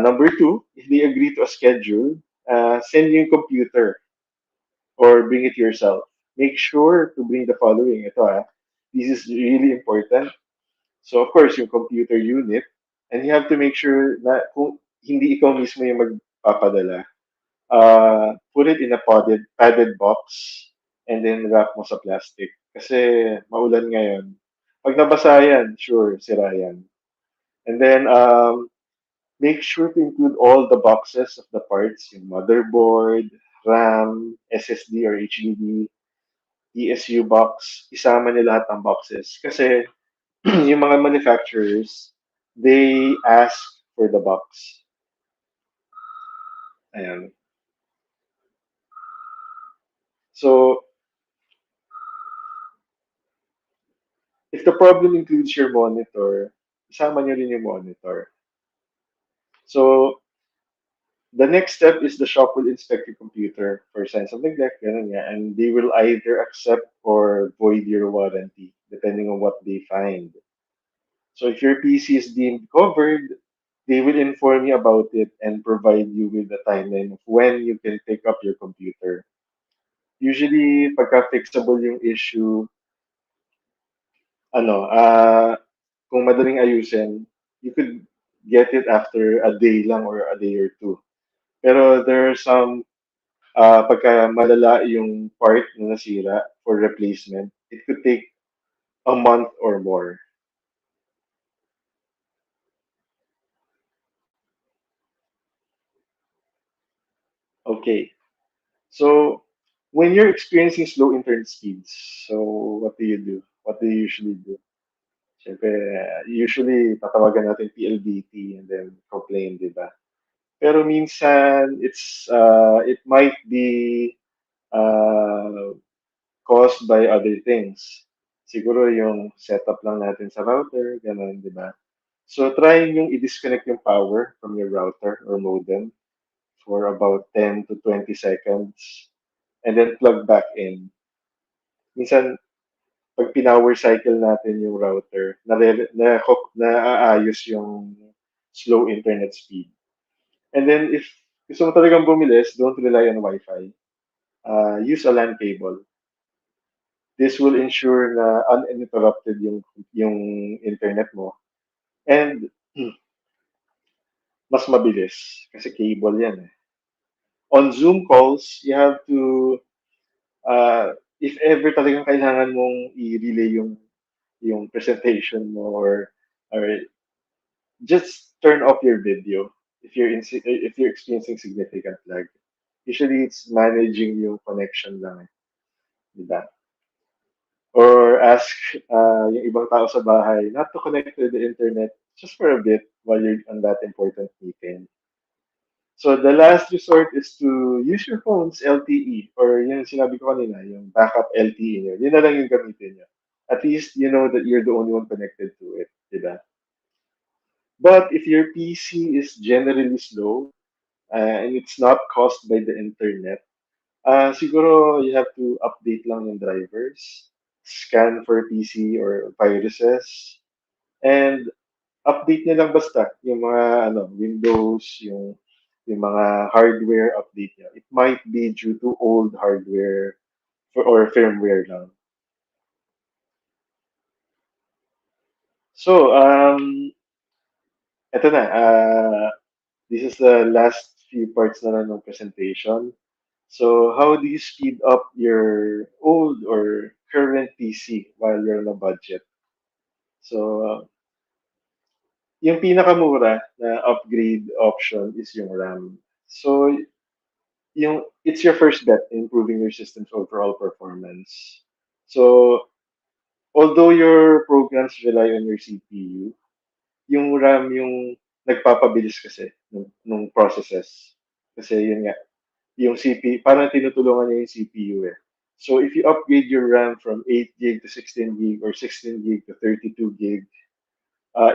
Number 2, if they agree to a schedule, send yung computer or bring it yourself. Make sure to bring the following. Ito this is really important. So of course, yung computer unit, and you have to make sure na kung hindi ikaw mismo yung magpapadala, put it in a padded box and then wrap mo sa plastic. Kasi maulan ngayon. Pag nabasa yan, sure, sira yan. And then, make sure to include all the boxes of the parts, yung motherboard, RAM, SSD or HDD, ESU box, isama niyo lahat ng boxes. Kasi yung mga manufacturers, they ask for the box. Ayan. So, if the problem includes your monitor, isama niyo rin yung monitor. So, the next step is the shop will inspect your computer for signs of neglect, ganun nga, and they will either accept or void your warranty, depending on what they find. So if your PC is deemed covered, they will inform you about it and provide you with a timeline of when you can pick up your computer. Usually, pagka fixable yung issue, ano, kung madaling ayusin, you could get it after a day lang or a day or two. Pero there are some pagka malala yung part na nasira for replacement, it could take a month or more. Okay. So, when you're experiencing slow internet speeds, so what do you do? What do you usually do? Siyempre, usually tatawagan natin PLDT and then complain, di ba? Pero minsan, it might be uh, caused by other things. Siguro yung setup lang natin sa router, ganun, di ba? So, try yung i-disconnect yung power from your router or modem for about 10 to 20 seconds and then plug back in. Minsan, pag pinower cycle natin yung router, naaayos yung slow internet speed. And then, if gusto mo talagang bumilis, don't rely on Wi-Fi. Use a LAN cable. This will ensure na uninterrupted yung internet mo. And mas mabilis kasi cable yan eh. On Zoom calls, you have to if ever talagang kailangan mong i-relay yung presentation mo or just turn off your video if you're experiencing significant lag. Usually it's managing yung connection lang eh, di ba? Or ask yung ibang tao sa bahay not to connect to the internet just for a bit while you're on that important meeting. So the last resort is to use your phone's LTE or yung sinabi ko kanina, yung backup LTE nyo. Yun na lang yung gamitin nyo. At least you know that you're the only one connected to it, diba? But if your PC is generally slow and it's not caused by the internet, siguro you have to update lang yung drivers, scan for PC or viruses, and update niya lang basta yung mga Windows, yung mga hardware update niya. It might be due to old hardware or firmware lang. So, eto na. This is the last few parts na lang ng presentation. So, how do you speed up your old or current PC while you're on a budget? So, yung pinakamura na upgrade option is yung RAM. So, it's your first bet in improving your system's overall performance. So, although your programs rely on your CPU, yung RAM yung nagpapabilis kasi nung processes. Kasi yun nga, yung CPU, parang tinutulungan niya yung CPU eh. So, if you upgrade your RAM from 8 gig to 16 gig or 16 gig to 32 gig,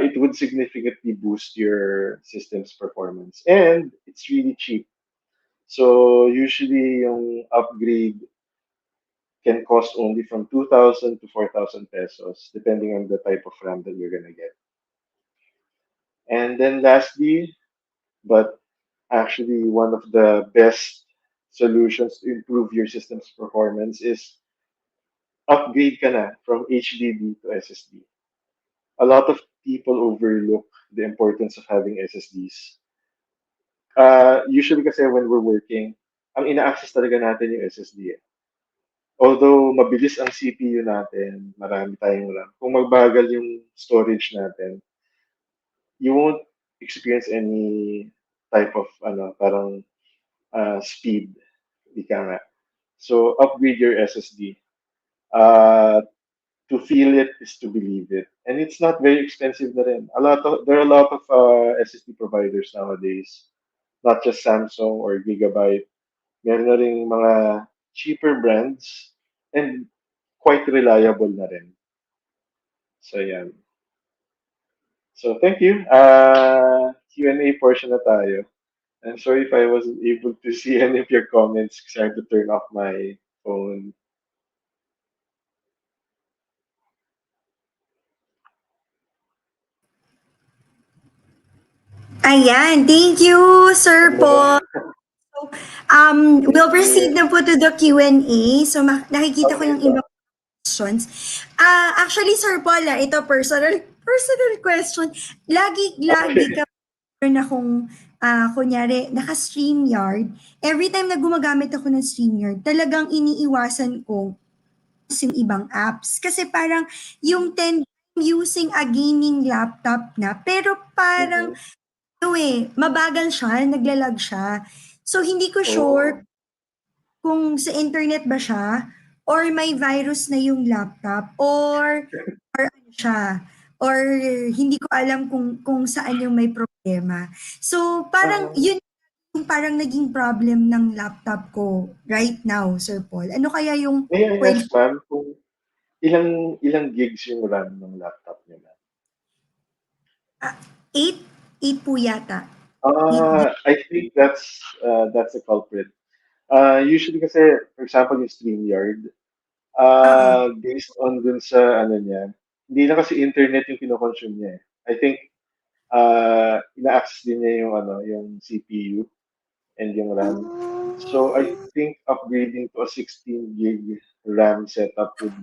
it would significantly boost your system's performance. And it's really cheap. So, usually yung upgrade can cost only from 2,000 to 4,000 pesos, depending on the type of RAM that you're gonna get. And then lastly, but actually one of the best solutions to improve your system's performance is upgrade ka na from HDD to SSD. A lot of people overlook the importance of having SSDs. Usually kasi when we're working, ang ina-access talaga natin yung SSD. Although mabilis ang CPU natin, marami tayong RAM. Kung magbagal yung storage natin, you won't experience any type of parang speed. Ika nga. So upgrade your SSD. To feel it is to believe it. And it's not very expensive na rin. There are a lot of SSD providers nowadays. Not just Samsung or Gigabyte. Meron na rin mga cheaper brands and quite reliable na rin. So, yan. So, thank you. Q&A portion na tayo. I'm sorry if I wasn't able to see any of your comments because I had to turn off my phone. Ayan, thank you, Sir Paul. So, we'll proceed na po to the Q&A. So, nakikita ko yung ibang questions. Actually, Sir Paul, ito personal question. Lagi ka meron akong, kunyari, naka-StreamYard. Every time na gumagamit ako ng StreamYard, talagang iniiwasan ko yung ibang apps. Kasi parang yung using a gaming laptop na, pero parang mabagal siya, naglalag siya. So, hindi ko sure kung sa internet ba siya or may virus na yung laptop or ano siya or hindi ko alam kung saan yung may problema. So, parang yun yung parang naging problem ng laptop ko right now, Sir Paul. Ano kaya yung May I ask, ma'am, kung ilang gigs yung RAM ng laptop niyo, ma'am? 8 po yata. I think that's a culprit. Usually kasi, for example, yung StreamYard, based on dun sa ano niya, hindi na kasi internet yung kinoconsume niya. I think ina-access din niya yung CPU and yung RAM. So I think upgrading to a 16 gig RAM setup would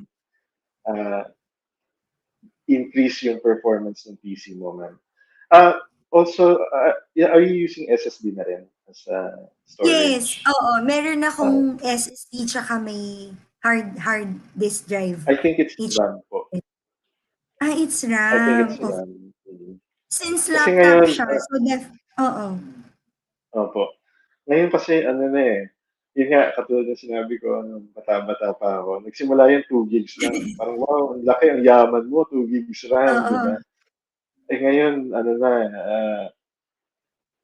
increase yung performance ng PC mo, ma'am. Also, are you using SSD na rin as storage? Yes, oo. Meron akong SSD tsaka may hard disk drive. I think it's RAM po. It's RAM. I think it's RAM. Since Kasi laptop ngayon, siya, so oo. Opo. Ngayon kasi, yun nga, katulad ng sinabi ko, bata-bata pa ako, nagsimula yung 2 gigs lang. Parang, wow, ang laki, ang yaman mo, 2 gigs RAM, di ba? Ngayon,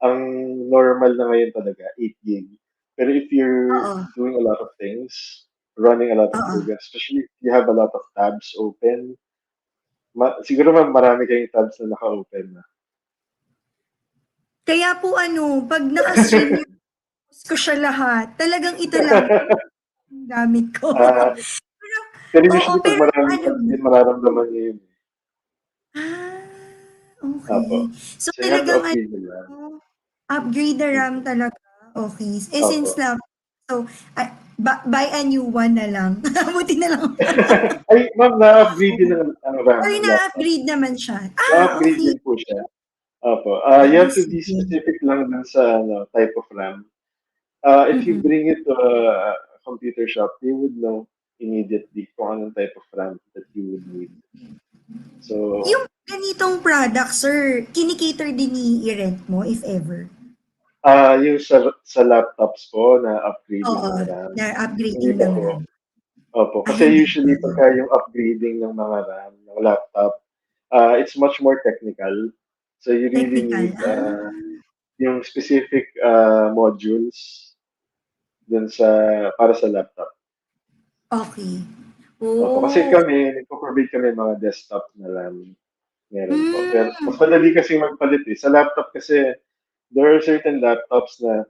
ang normal na ngayon talaga, 8 gig. Pero if you're doing a lot of things, running a lot of programs, especially if you have a lot of tabs open, siguro marami kayong tabs na naka-open na. Kaya po pag naka-stream ko siya lahat, talagang ito lang yung gamit ko. Pero usually pag marami tabs din, mararamdaman niya yun. Okay. So talagang upgrade the RAM talaga. Okay. Since lang, so buy a new one na lang. Buti na lang. Ay, ma'am, na-upgrade din ang RAM. Or na-upgrade naman siya. Na-upgrade Okay. din po siya. Opo. You have to be specific lang dun sa type of RAM. If you bring it to a computer shop, they would know immediately kung anong type of RAM that you would need. So, yung ganitong product, sir, kinikater din i-rent mo, if ever? Yung sa laptops po, na upgrading ng RAM. Na upgrading ng RAM. Opo. Kasi usually, pagka yung upgrading ng mga RAM, ng laptop, it's much more technical. So, you really need yung specific modules dun para sa laptop. Okay. Opo. Kasi nagpo-provide kami mga desktop na RAM. Meron po. Pero mas madali kasi magpalit eh. Sa laptop kasi, there are certain laptops na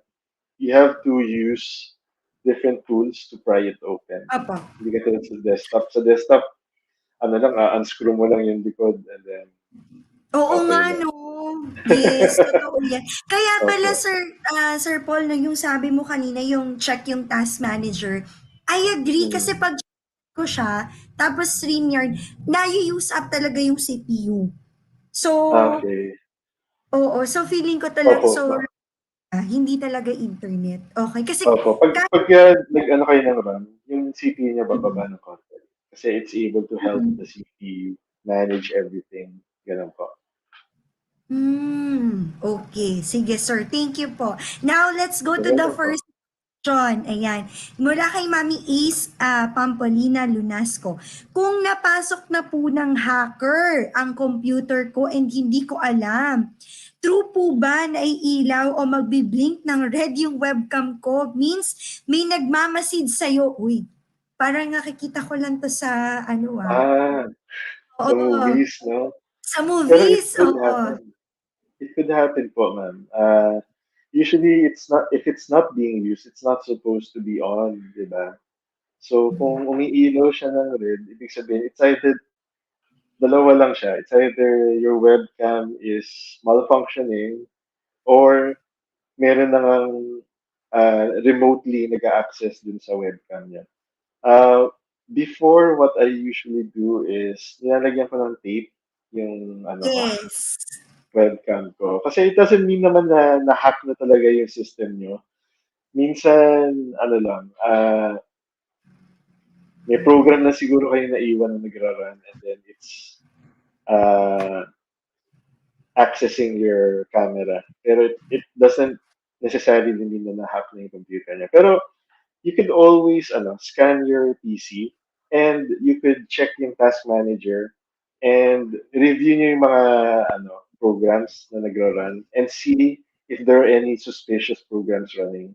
you have to use different tools to pry it open. Hindi ka tulad sa desktop. Sa desktop, unscrew mo lang yung likod and then Oo nga, no. Yes, totoo yan. Kaya pala Opo. Sir Paul, no, yung sabi mo kanina, yung check yung task manager, I agree kasi Mm. pag ko siya, tapos StreamYard, na-use up talaga yung CPU. So, Okay. oo. So, feeling ko talaga, Opo. so, hindi talaga internet. Okay. Kasi, Opo. kahit, Pagka nag-ano kayo ng RAM, yung CPU niya bababa ng konti. Kasi it's able to help the CPU manage everything. Ganun po. okay. Sige, sir. Thank you po. Now, let's go to Ganun the lang po. first question. Ayan. Mula kay Mami Ace Pampolina Lunasco. Kung napasok na po ng hacker ang computer ko and hindi ko alam, true po ba na iilaw o magbiblink ng red yung webcam ko? Means may nagmamasid sa'yo. Uy, parang nakikita ko lang to sa Ah, sa Oo. movies, no? Sa Pero it movies, could oo. happen. It could happen po, ma'am. Usually, if it's not being used, it's not supposed to be on, di ba? So, kung umiilaw siya ng red, ibig sabihin, it's either, dalawa lang siya. It's either your webcam is malfunctioning or meron na ngang remotely nag-access dun sa webcam niya. Uh, Before, what I usually do is nilalagyan ko ng tape yung Yes. webcam ko. Kasi it doesn't mean naman na na-hack na talaga yung system nyo. Minsan, may program na siguro kayo naiwan na nagra-run and then it's uh, accessing your camera. Pero it doesn't necessarily mean na na-hack na yung computer niya. Pero you could always scan your PC and you could check yung task manager and review nyo yung mga programs na nagra-run and see if there are any suspicious programs running.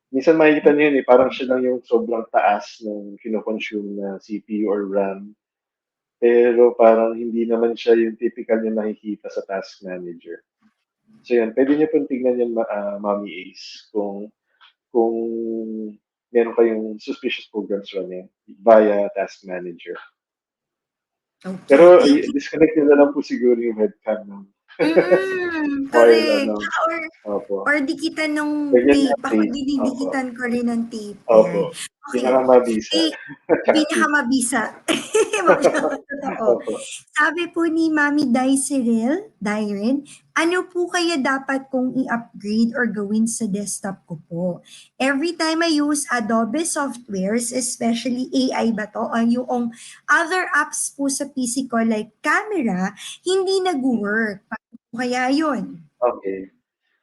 Minsan makikita nyo yun parang siya lang yung sobrang taas ng kinoconsume na CPU or RAM. Pero parang hindi naman siya yung typical yung nakikita sa task manager. So yan, pwede nyo pong tignan yung Mommy Ace kung meron kayong suspicious programs running via task manager. Okay, Pero thank you. disconnect nyo na lang po siguro yung webcam ng while Correct. opo. Or dikitan nung Lagyan tape. ng Ako tape. Opo. dinidikitan ko rin ng tape. Opo. Ayan. Okay. Pinakamabisa. Tsaka tape. Pinakamabisa. Totoo. Opo. Sabi po ni Mami Dyren, ano po kaya dapat kong i-upgrade or gawin sa desktop ko po? Every time I use Adobe softwares, especially AI ba to, o yung other apps po sa PC ko like camera, hindi nag-work. Paano po kaya yun? Okay.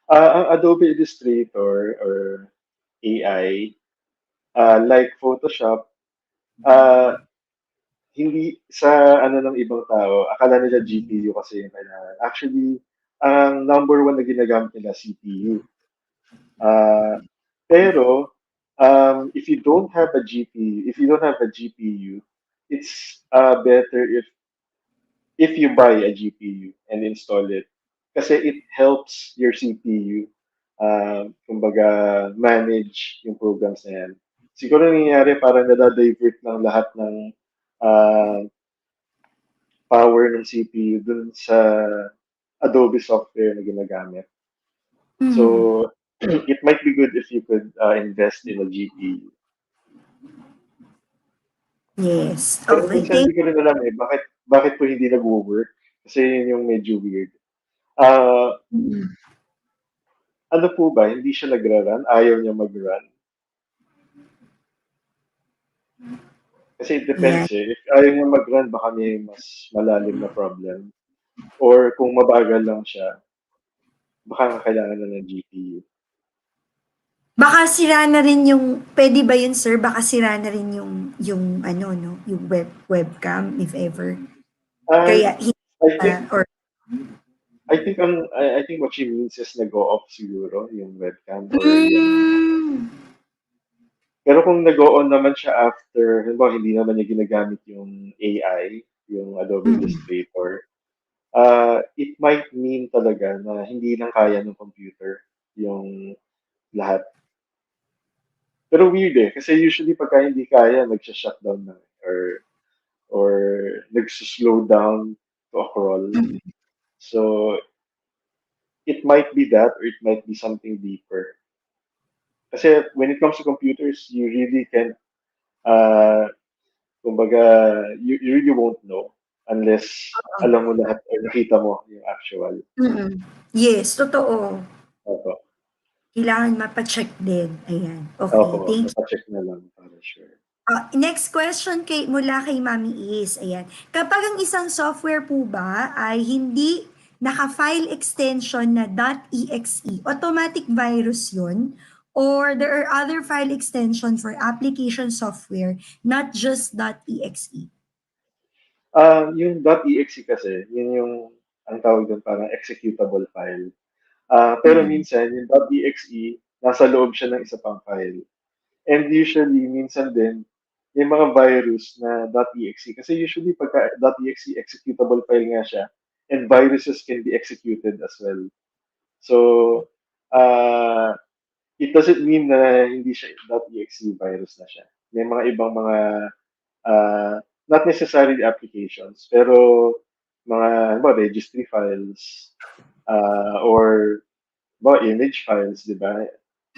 Ang Adobe Illustrator or AI, like Photoshop, uh, hindi sa ng ibang tao, akala nila GPU kasi yung kailangan. Actually, ang number one na ginagamit nila CPU. Uh, pero, if you don't have a GPU, if you don't have a GPU, it's better if you buy a GPU and install it. Kasi it helps your CPU, kumbaga, manage yung programs na yan. Siguro nangyayari parang nada-divert lang lahat ng uh, power ng CPU dun sa Adobe software na ginagamit. So, it might be good if you could invest in a GPU. Yes. Pero Okay. minsan hindi ko rin alam bakit po hindi nag-work. Kasi yun yung medyo weird. Ano po ba, hindi siya nagra-run? Ayaw niya mag-run? Kasi it depends eh. If ayaw niya mag-run, baka may mas malalim na problem. Or kung mabagal lang siya, baka kailangan na ng GPU. Baka sira na rin pwede ba yun sir? Baka sira na rin yung webcam if ever. Kaya, I think what she means is nag-go off siguro yung webcam or yung pero kung nag-on naman siya after, halimbawa hindi naman niya ginagamit yung AI, yung Adobe Illustrator, it might mean talaga na hindi lang kaya ng computer yung lahat. Pero weird eh, kasi usually pagka hindi kaya, nagsha-shutdown na or nagsuslow down to a crawl. So, it might be that or it might be something deeper. Kasi when it comes to computers, you really can, uh, kumbaga, you really won't know unless alam mo lahat or nakita mo yung actual. Mm. Yes, totoo. Opo. Kailangan mapa-check din. Ayan. Okay, Opo, thank you. napacheck na lang para sure. Next question mula kay Mami is, ayan. Kapag ang isang software po ba ay hindi naka-file extension na .exe, automatic virus yun? Or there are other file extension for application software, not just .exe? Yung .exe kasi, yun yung ang tawag doon parang executable file. Pero Mm. minsan, yung .exe, nasa loob siya ng isa pang file. And usually, minsan din, yung mga virus na .exe, kasi usually pagka .exe, executable file nga siya, and viruses can be executed as well. So, uh, it doesn't mean na hindi siya .exe virus na siya. May mga ibang mga, not necessarily applications, pero mga registry files, or image files, di ba?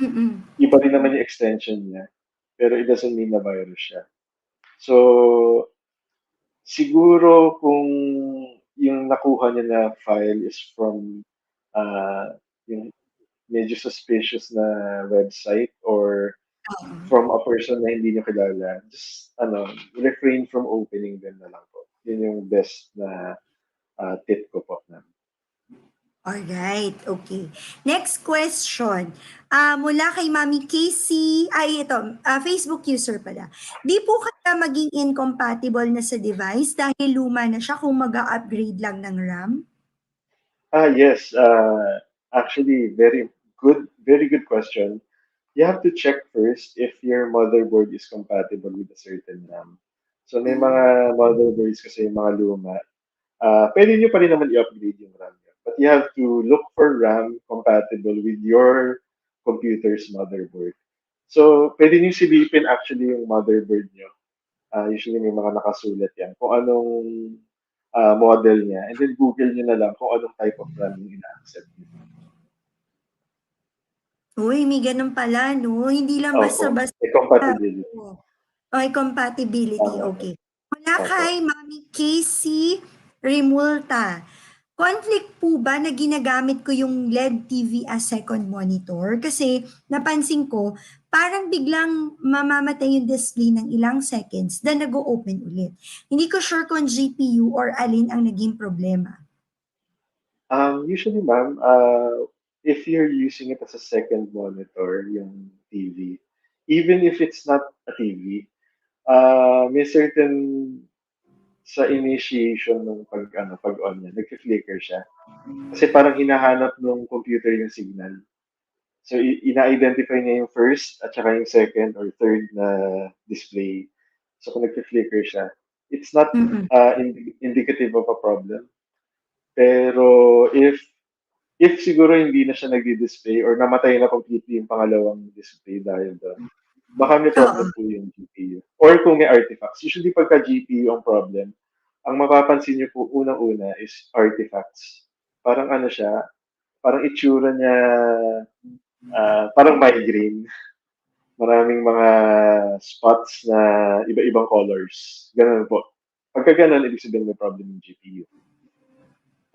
Mm. Iba rin naman yung extension niya, pero it doesn't mean na virus siya. So, siguro kung yung nakuha niya na file is from yung medyo suspicious na website or from a person na hindi niyo kilala, just refrain from opening them na lang po. Yun yung best na tip ko po na. Alright, okay. Next question. Mula kay Mami Casey, Facebook user pala. Di po kaya maging incompatible na sa device dahil luma na siya kung mag-upgrade lang ng RAM? Yes. Actually, very good question. You have to check first if your motherboard is compatible with a certain RAM. So may mga motherboards kasi yung mga luma. Pwede nyo pa rin naman i-upgrade yung RAM nyo. But you have to look for RAM compatible with your computer's motherboard. So, pwede nyo silipin actually yung motherboard nyo. Usually may mga nakasulat yan. Kung anong model niya. And then Google nyo na lang kung anong type of RAM yung ina-accept nyo. Uy, may ganun pala, no? Hindi lang Opo. basta-basta. May compatibility. Okay, compatibility. Okay. Mula Opo. kay Mami Casey Remulta. Conflict po ba na ginagamit ko yung LED TV as second monitor? Kasi napansin ko, parang biglang mamamatay yung display ng ilang seconds, then nag-open ulit. Hindi ko sure kung GPU or alin ang naging problema. Usually, ma'am, if you're using it as a second monitor, yung TV, even if it's not a TV, may certain sa initiation ng pag-on niya, nag-flicker siya. Kasi parang hinahanap ng computer yung signal. So, ina-identify niya yung first at saka yung second or third na display. So, kung nag-flicker siya, it's not indicative of a problem. Pero if siguro hindi na siya nagdi-display or namatay na completely yung pangalawang display dahil doon, baka may problem po yung GPU. Or kung may artifacts. Usually pagka GPU ang problem, ang mapapansin niyo po unang-una is artifacts. Parang siya, parang itsura niya, parang migraine. Maraming mga spots na iba-ibang colors. Ganun po. Pagka ganun, ibig sabihin may problem yung GPU.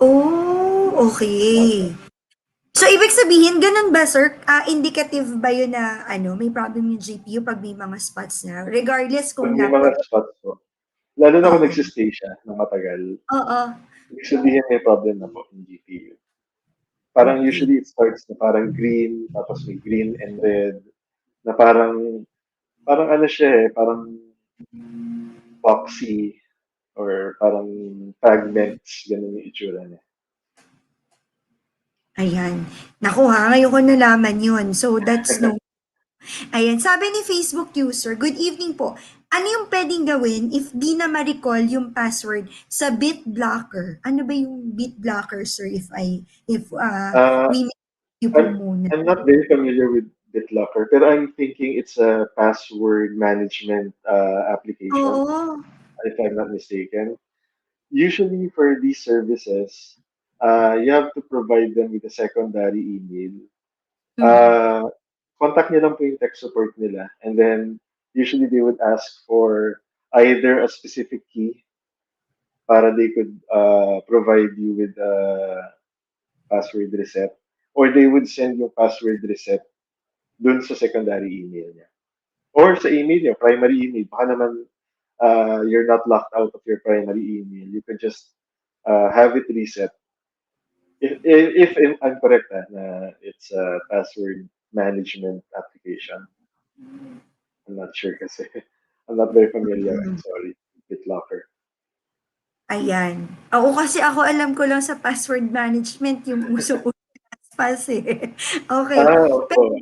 Oh, okay. So, ibig sabihin, ganun ba, sir? Indicative ba yun na may problem yung GPU pag may mga spots na? Regardless kung Pag may mga laptop. spots po, lalo na kung nagsistay siya ng matagal, Oo. ibig sabihin may problem na po yung GPU. Parang Okay. usually it starts na parang green, tapos may green and red, na parang siya parang boxy, or parang fragments, ganun yung itsura niya. Ayan. Naku ha, ngayon ko nalaman yun. So, that's no. Ayan. Sabi ni Facebook user, good evening po. Ano yung pwedeng gawin if di na ma-recall yung password sa BitBlocker? Ano ba yung BitBlocker, sir, if we make you po muna? I'm not very familiar with BitLocker, pero I'm thinking it's a password management application, Oo. if I'm not mistaken. Usually for these services, you have to provide them with a secondary email. Mm. Contact nyo lang po yung tech support nila. And then, usually they would ask for either a specific key para they could provide you with a password reset, or they would send yung password reset dun sa secondary email niya. Or sa email niya, primary email. Baka naman you're not locked out of your primary email. You can just have it reset. If I'm correct, na it's a password management application. I'm not sure kasi I'm not very familiar. I'm sorry. BitLocker. Ayan. Oo, kasi ako alam ko lang sa password management yung uso-uso pass eh. Okay. Opo.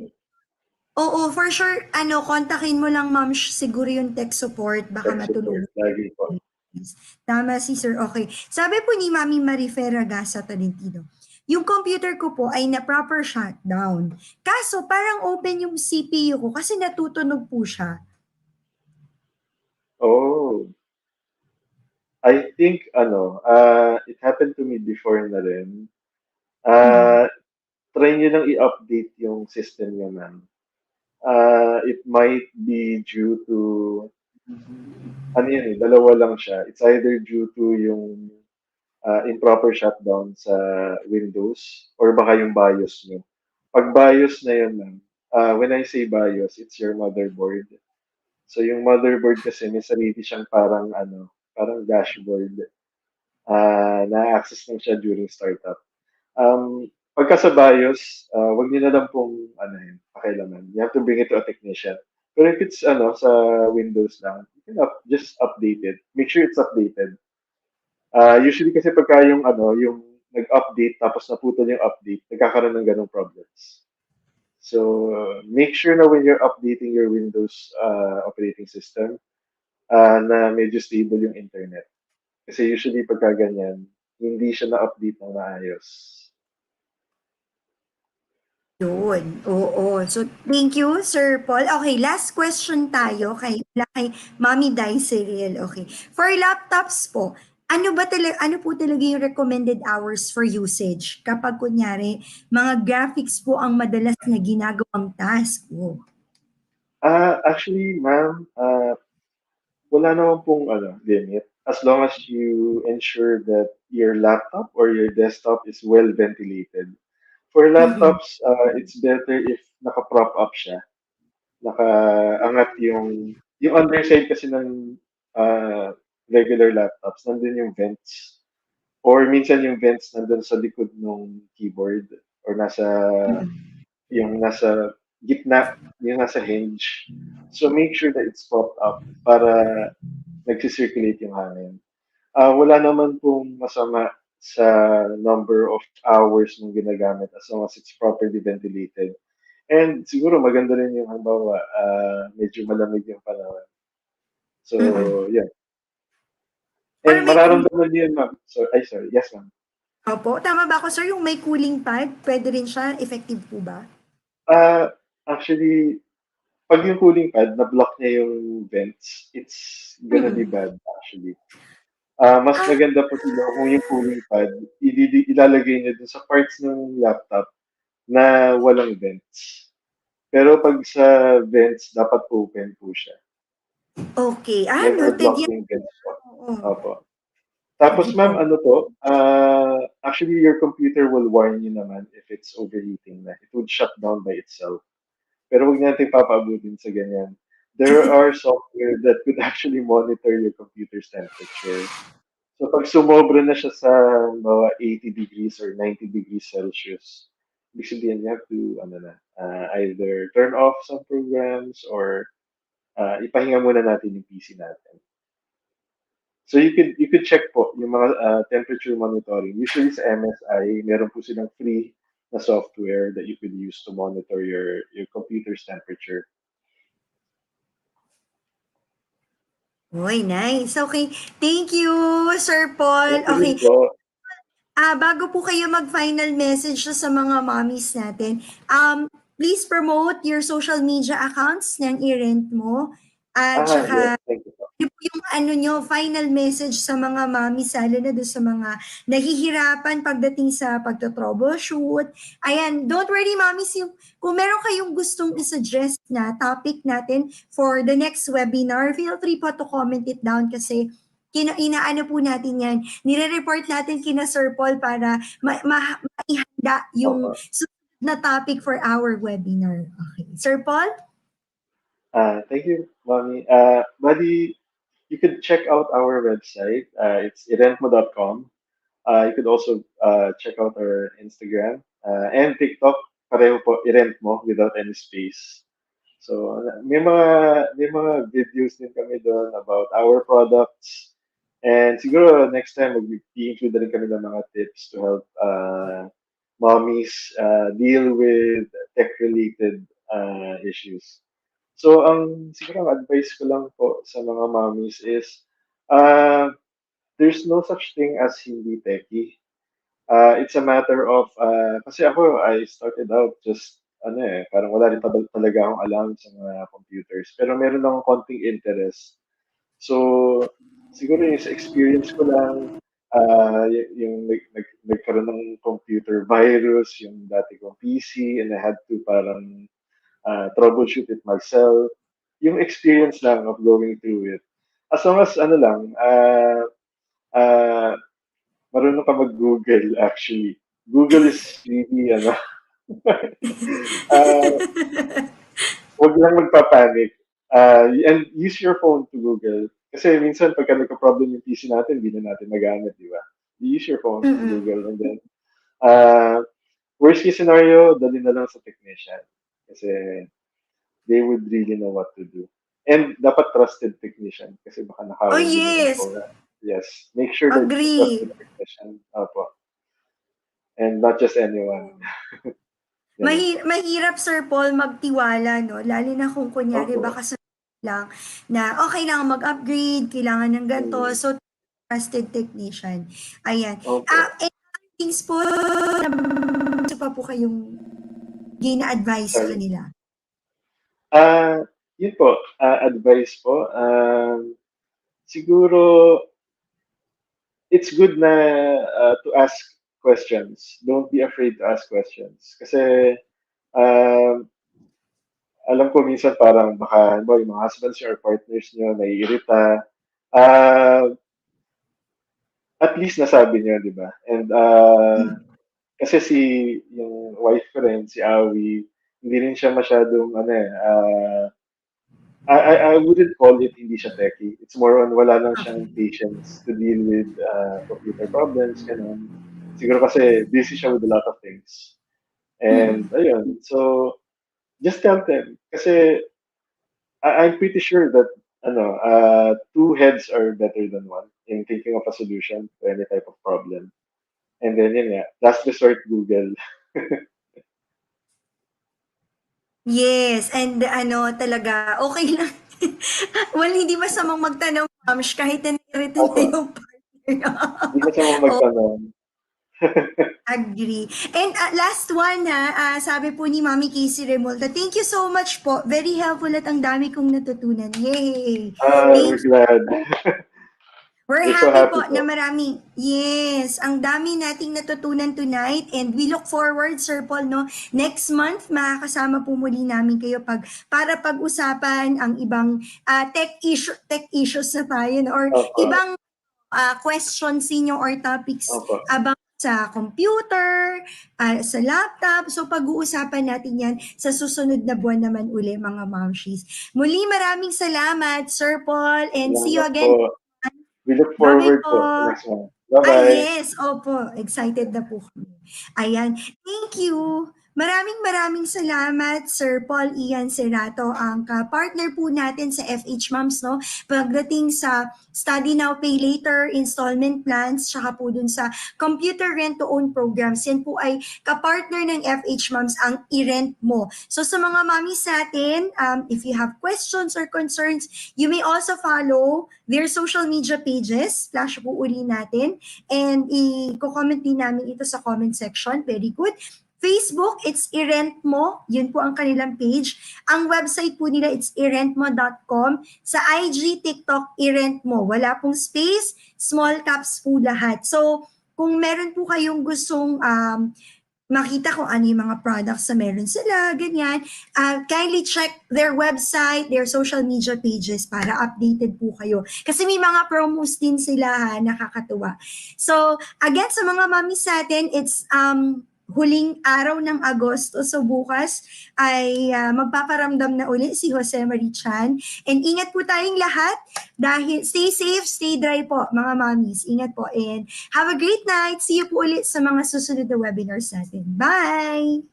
Oo, for sure, kontakin mo lang ma'am siguro yung tech support, baka Tech support. matulungan. Lagi po. Tama si sir, okay. Sabi po ni Mami Marifer Ragasa Tolentino, yung computer ko po ay na proper shutdown. Kaso parang open yung CPU ko kasi natutunog po siya. Oh. I think, it happened to me before na rin. Try nyo lang i-update yung system nyo, ma'am. It might be due to, dalawa lang siya. It's either due to yung improper shutdown sa Windows or baka yung BIOS nyo. Pag BIOS na yun, ma'am, when I say BIOS, it's your motherboard. So yung motherboard kasi may sarili siyang parang dashboard. Na-access lang siya during startup. Pagka sa BIOS, wag niyo na lang pong pakialaman. You have to bring it to a technician. Pero if it's sa Windows lang, you can just update it. Make sure it's updated. Usually kasi pagka yung nag-update tapos naputol yung update, nagkakaroon ng ganong problems. So, make sure na when you're updating your Windows operating system, na medyo stable yung internet. Kasi usually pagka ganyan, hindi siya na-update ng maayos. Yun, oo. So, thank you, Sir Paul. Okay, last question tayo kay Mami Dai Cyril. Okay. For laptops po, ano po talaga yung recommended hours for usage kapag kunyari, mga graphics po ang madalas na ginagawang task po? Actually, ma'am, wala naman pong limit. As long as you ensure that your laptop or your desktop is well ventilated. For laptops, it's better if naka-prop up siya. Nakaangat yung underside kasi ng regular laptops, nandun yung vents. Or minsan yung vents nandun sa likod ng keyboard or nasa gitna, yung nasa hinge. So make sure that it's propped up para nagsisirculate yung hangin. Wala naman pong masama sa number of hours mong ginagamit as long as it's properly ventilated. And siguro maganda rin yung halimbawa, medyo malamig yung panahon. So, yeah. And mararamdaman niyo yun, ma'am. Sorry. Yes, ma'am. Opo, tama ba ako, sir? Yung may cooling pad, pwede rin siya? Effective po ba? Actually, pag yung cooling pad, na-block niya yung vents, it's gonna be bad, actually. Mas maganda po siguro kung yung cooling pad, ilalagay niyo dun sa parts ng laptop na walang vents. Pero pag sa vents, dapat open po siya. Okay. Block yung vents po. Opo. Tapos ma'am, actually your computer will warn you naman if it's overheating na. It would shut down by itself. Pero huwag natin papaabutin sa ganyan. There are software that could actually monitor your computer's temperature. So pag sumobra na siya sa 80 degrees or 90 degrees Celsius, ibig sabihin you have to either turn off some programs or ipahinga muna natin yung PC natin. So you could check po yung mga temperature monitoring. Usually sa MSI, meron po silang free na software that you could use to monitor your computer's temperature. Uy, nice. Okay. Thank you, Sir Paul. Thank you Okay. po. Bago po kayo mag-final message sa mga mommies natin, please promote your social media accounts ng i-rent mo At Yes, saka, thank you po. ano po yung ano nyo, final message sa mga mami, lalo na doon sa mga nahihirapan pagdating sa pagto-troubleshoot. Ayan, don't worry, mamis, kung meron kayong gustong isuggest na topic natin for the next webinar, feel free po to comment it down kasi inaano po natin yan. Nire-report natin kina Sir Paul para maihanda yung Opo. susunod na topic for our webinar. Okay. Sir Paul? Thank you, Mommy. Buddy, you could check out our website. It's irentmo.com. You could also check out our Instagram and TikTok. Pareho po, Irentmo without any space. So may mga videos din kami doon about our products. And siguro next time mag-include rin kami ng mga tips to help mommies deal with tech-related issues. So siguro ang advice ko lang po sa mga mommies is uh, there's no such thing as hindi techie. It's a matter of kasi ako I started out just parang wala rin talaga akong alam sa mga computers. Pero meron akong konting interest. So siguro yung sa experience ko lang yung nagkaroon ng computer virus, yung dati kong PC and I had to parang troubleshoot it myself. Yung experience lang of going through it. As long as uh, marunong ka mag-Google actually. Google is really uh, wag lang magpapanik. And use your phone to Google. Kasi minsan pagka nagka-problem yung PC natin, hindi na natin magamit, di ba? Use your phone to Google and then worst case scenario, dali na lang sa technician. Kasi they would really know what to do. And dapat trusted technician kasi baka Oh, nakawin din yung yes. info na. Yes. Make sure that it's a Agree. trusted technician. Opo. And not just anyone. Ganun po. Mahirap, Sir Paul, magtiwala, no? Lalo na kung kunyari, Opo. baka sabihin lang na, oh, kailangan mag-upgrade, kailangan ng ganito. So, trusted technician. Ayan. Opo. And things po, so pa po kayong gina-advise sa Sorry. kanila? Yun po, advice po. Siguro, it's good na to ask questions. Don't be afraid to ask questions. Kasi, alam ko minsan parang baka, yung mga husbands nyo or partners nyo naiirita. At least nasabi nyo, di ba? And kasi yung wife ko rin, si Awi, hindi rin siya masyadong, I wouldn't call it hindi siya techie. It's more on wala lang siyang patience to deal with computer problems, ganun. Siguro kasi busy siya with a lot of things. And ayun, so just tell them. Kasi I'm pretty sure that two heads are better than one in thinking of a solution to any type of problem. And then yun nga, last resort Google. Yes, and talaga, okay lang. Well, hindi masamang magtanong, Mams, kahit na-irita na yung partner. Hindi masamang magtanong. Agree. And last one sabi po ni Mami Casey Remolta, thank you so much po. Very helpful at ang dami kong natutunan. Yay! We're glad. We're so happy po happy na marami. Yes, ang dami nating natutunan tonight and we look forward, Sir Paul, no? Next month, makakasama po muli namin kayo para pag-usapan ang ibang tech issues na tayo, no? Or ibang questions ninyo or topics about sa computer, sa laptop. So pag-uusapan natin yan sa susunod na buwan naman uli, mga momshies. Muli, maraming salamat, Sir Paul, and see you again. We look forward po to next one. Bye-bye. Yes, opo. Excited na po kami. Ayan. Thank you. Maraming salamat, Sir Paul Ian Serato, ang partner po natin sa FH Moms, no? Pagdating sa Study Now, Pay Later, installment plans, tsaka po dun sa computer rent-to-own programs. Yan po ay kapartner ng FH Moms, ang i-rent mo. So sa mga mommies natin, if you have questions or concerns, you may also follow their social media pages. Flash po uli natin. And i-comment din namin ito sa comment section. Very good. Facebook, it's irent mo. Yun po ang kanilang page. Ang website po nila, it's irentmo.com. Sa IG, TikTok, irentmo. Wala pong space, small caps po lahat. So, kung meron po kayong gustong makita kung ano yung mga products na meron sila, ganyan. Kindly check their website, their social media pages para updated po kayo. Kasi may mga promos din sila ha, nakakatuwa. So, again, sa mga mami sa atin, it's huling araw ng Agosto. So, bukas ay magpaparamdam na uli si Jose Marie Chan. And ingat po tayong lahat dahil stay safe, stay dry po mga mommies. Ingat po and have a great night. See you po ulit sa mga susunod na webinars natin. Bye!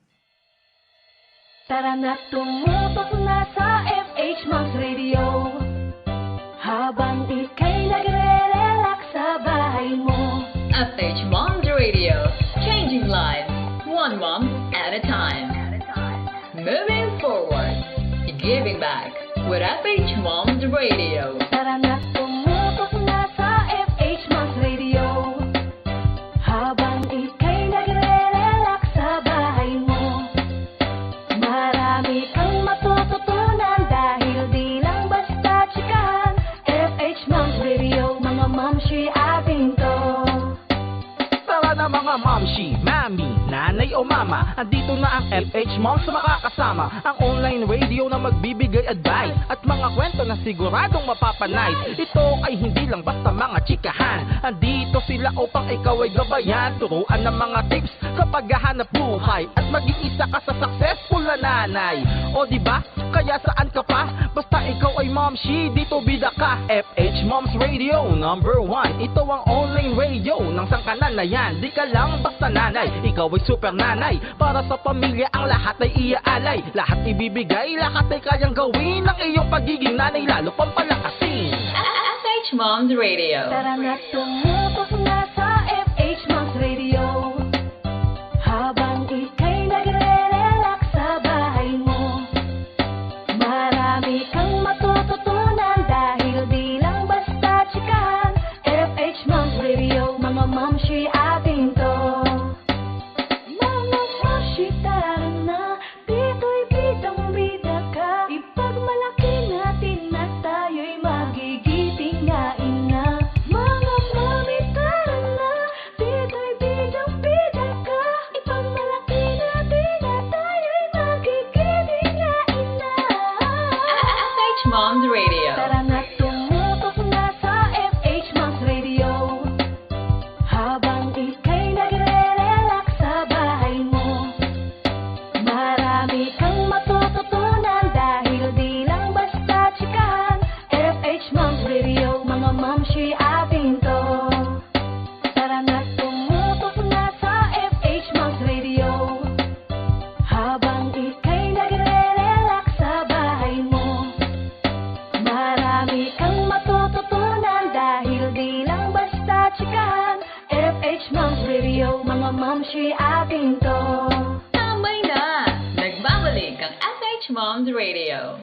Tara na tumutok na sa FH Moms Radio habang ika'y nagre-relax sa bahay mo. FH Moms Radio, changing lives, one mom at a time. Moving forward, giving back with FH Moms Radio. Tara na tumutok na sa FH Moms Radio habang ika'y nagre-relax sa bahay mo. Marami kang matututunan dahil di lang basta chikahan. FH Moms Radio, mga mamshi ating to. Tara na mga mamshi, mami, nanay o mama, andito na ang FH Moms makakasama. Ang online radio na magbibigay advice at mga kwento na siguradong mapapanay. Ito ay hindi lang basta mga chikahan, andito sila upang ikaw ay gabayan. Turuan ng mga tips sa paghahanap buhay at maging isa ka sa successful na nanay. O diba? Kaya saan ka pa? Basta ikaw ay momshi, dito bida ka. FH Moms Radio number 1. Ito ang online radio ng sangkanan na yan. Di ka lang basta nanay, ikaw ay super nanay. Para sa pamilya ang lahat ay iaalay. Lahat ibibigay, lahat ay kayang gawin. Ang iyong pagiging nanay lalo pang palakasin. FH Moms Radio. Tara na tumutok na sa FH Moms Radio habang ika'y nagre-relax sa bahay mo. Marami kang matututunan dahil di lang basta chikahan. FH Moms Radio, mga mamshi ating to. Mga mamshi, tara na, dito'y bidang-bida ka. Ipagmalaki natin na tayo'y magigiting nga ina. Mga mami, tara na, dito'y bidang-bida ka. Ipagmalaki natin na tayo'y magigiting nga ina. FH Moms Radio. Tara na tumutok na sa FH Moms Radio habang ika'y nagre-relax sa bahay mo. Marami kang matututunan dahil di lang basta chikahan. FH Moms Radio, mga mamshi ating to. Tara na tumutok na sa FH Moms Radio habang ika'y nagre-relax sa bahay mo. Marami kang matututunan dahil di lang basta chikahan. FH Moms Radio, mga mamshi ating to. Tambay na! Nagbabalik ang FH Moms Radio.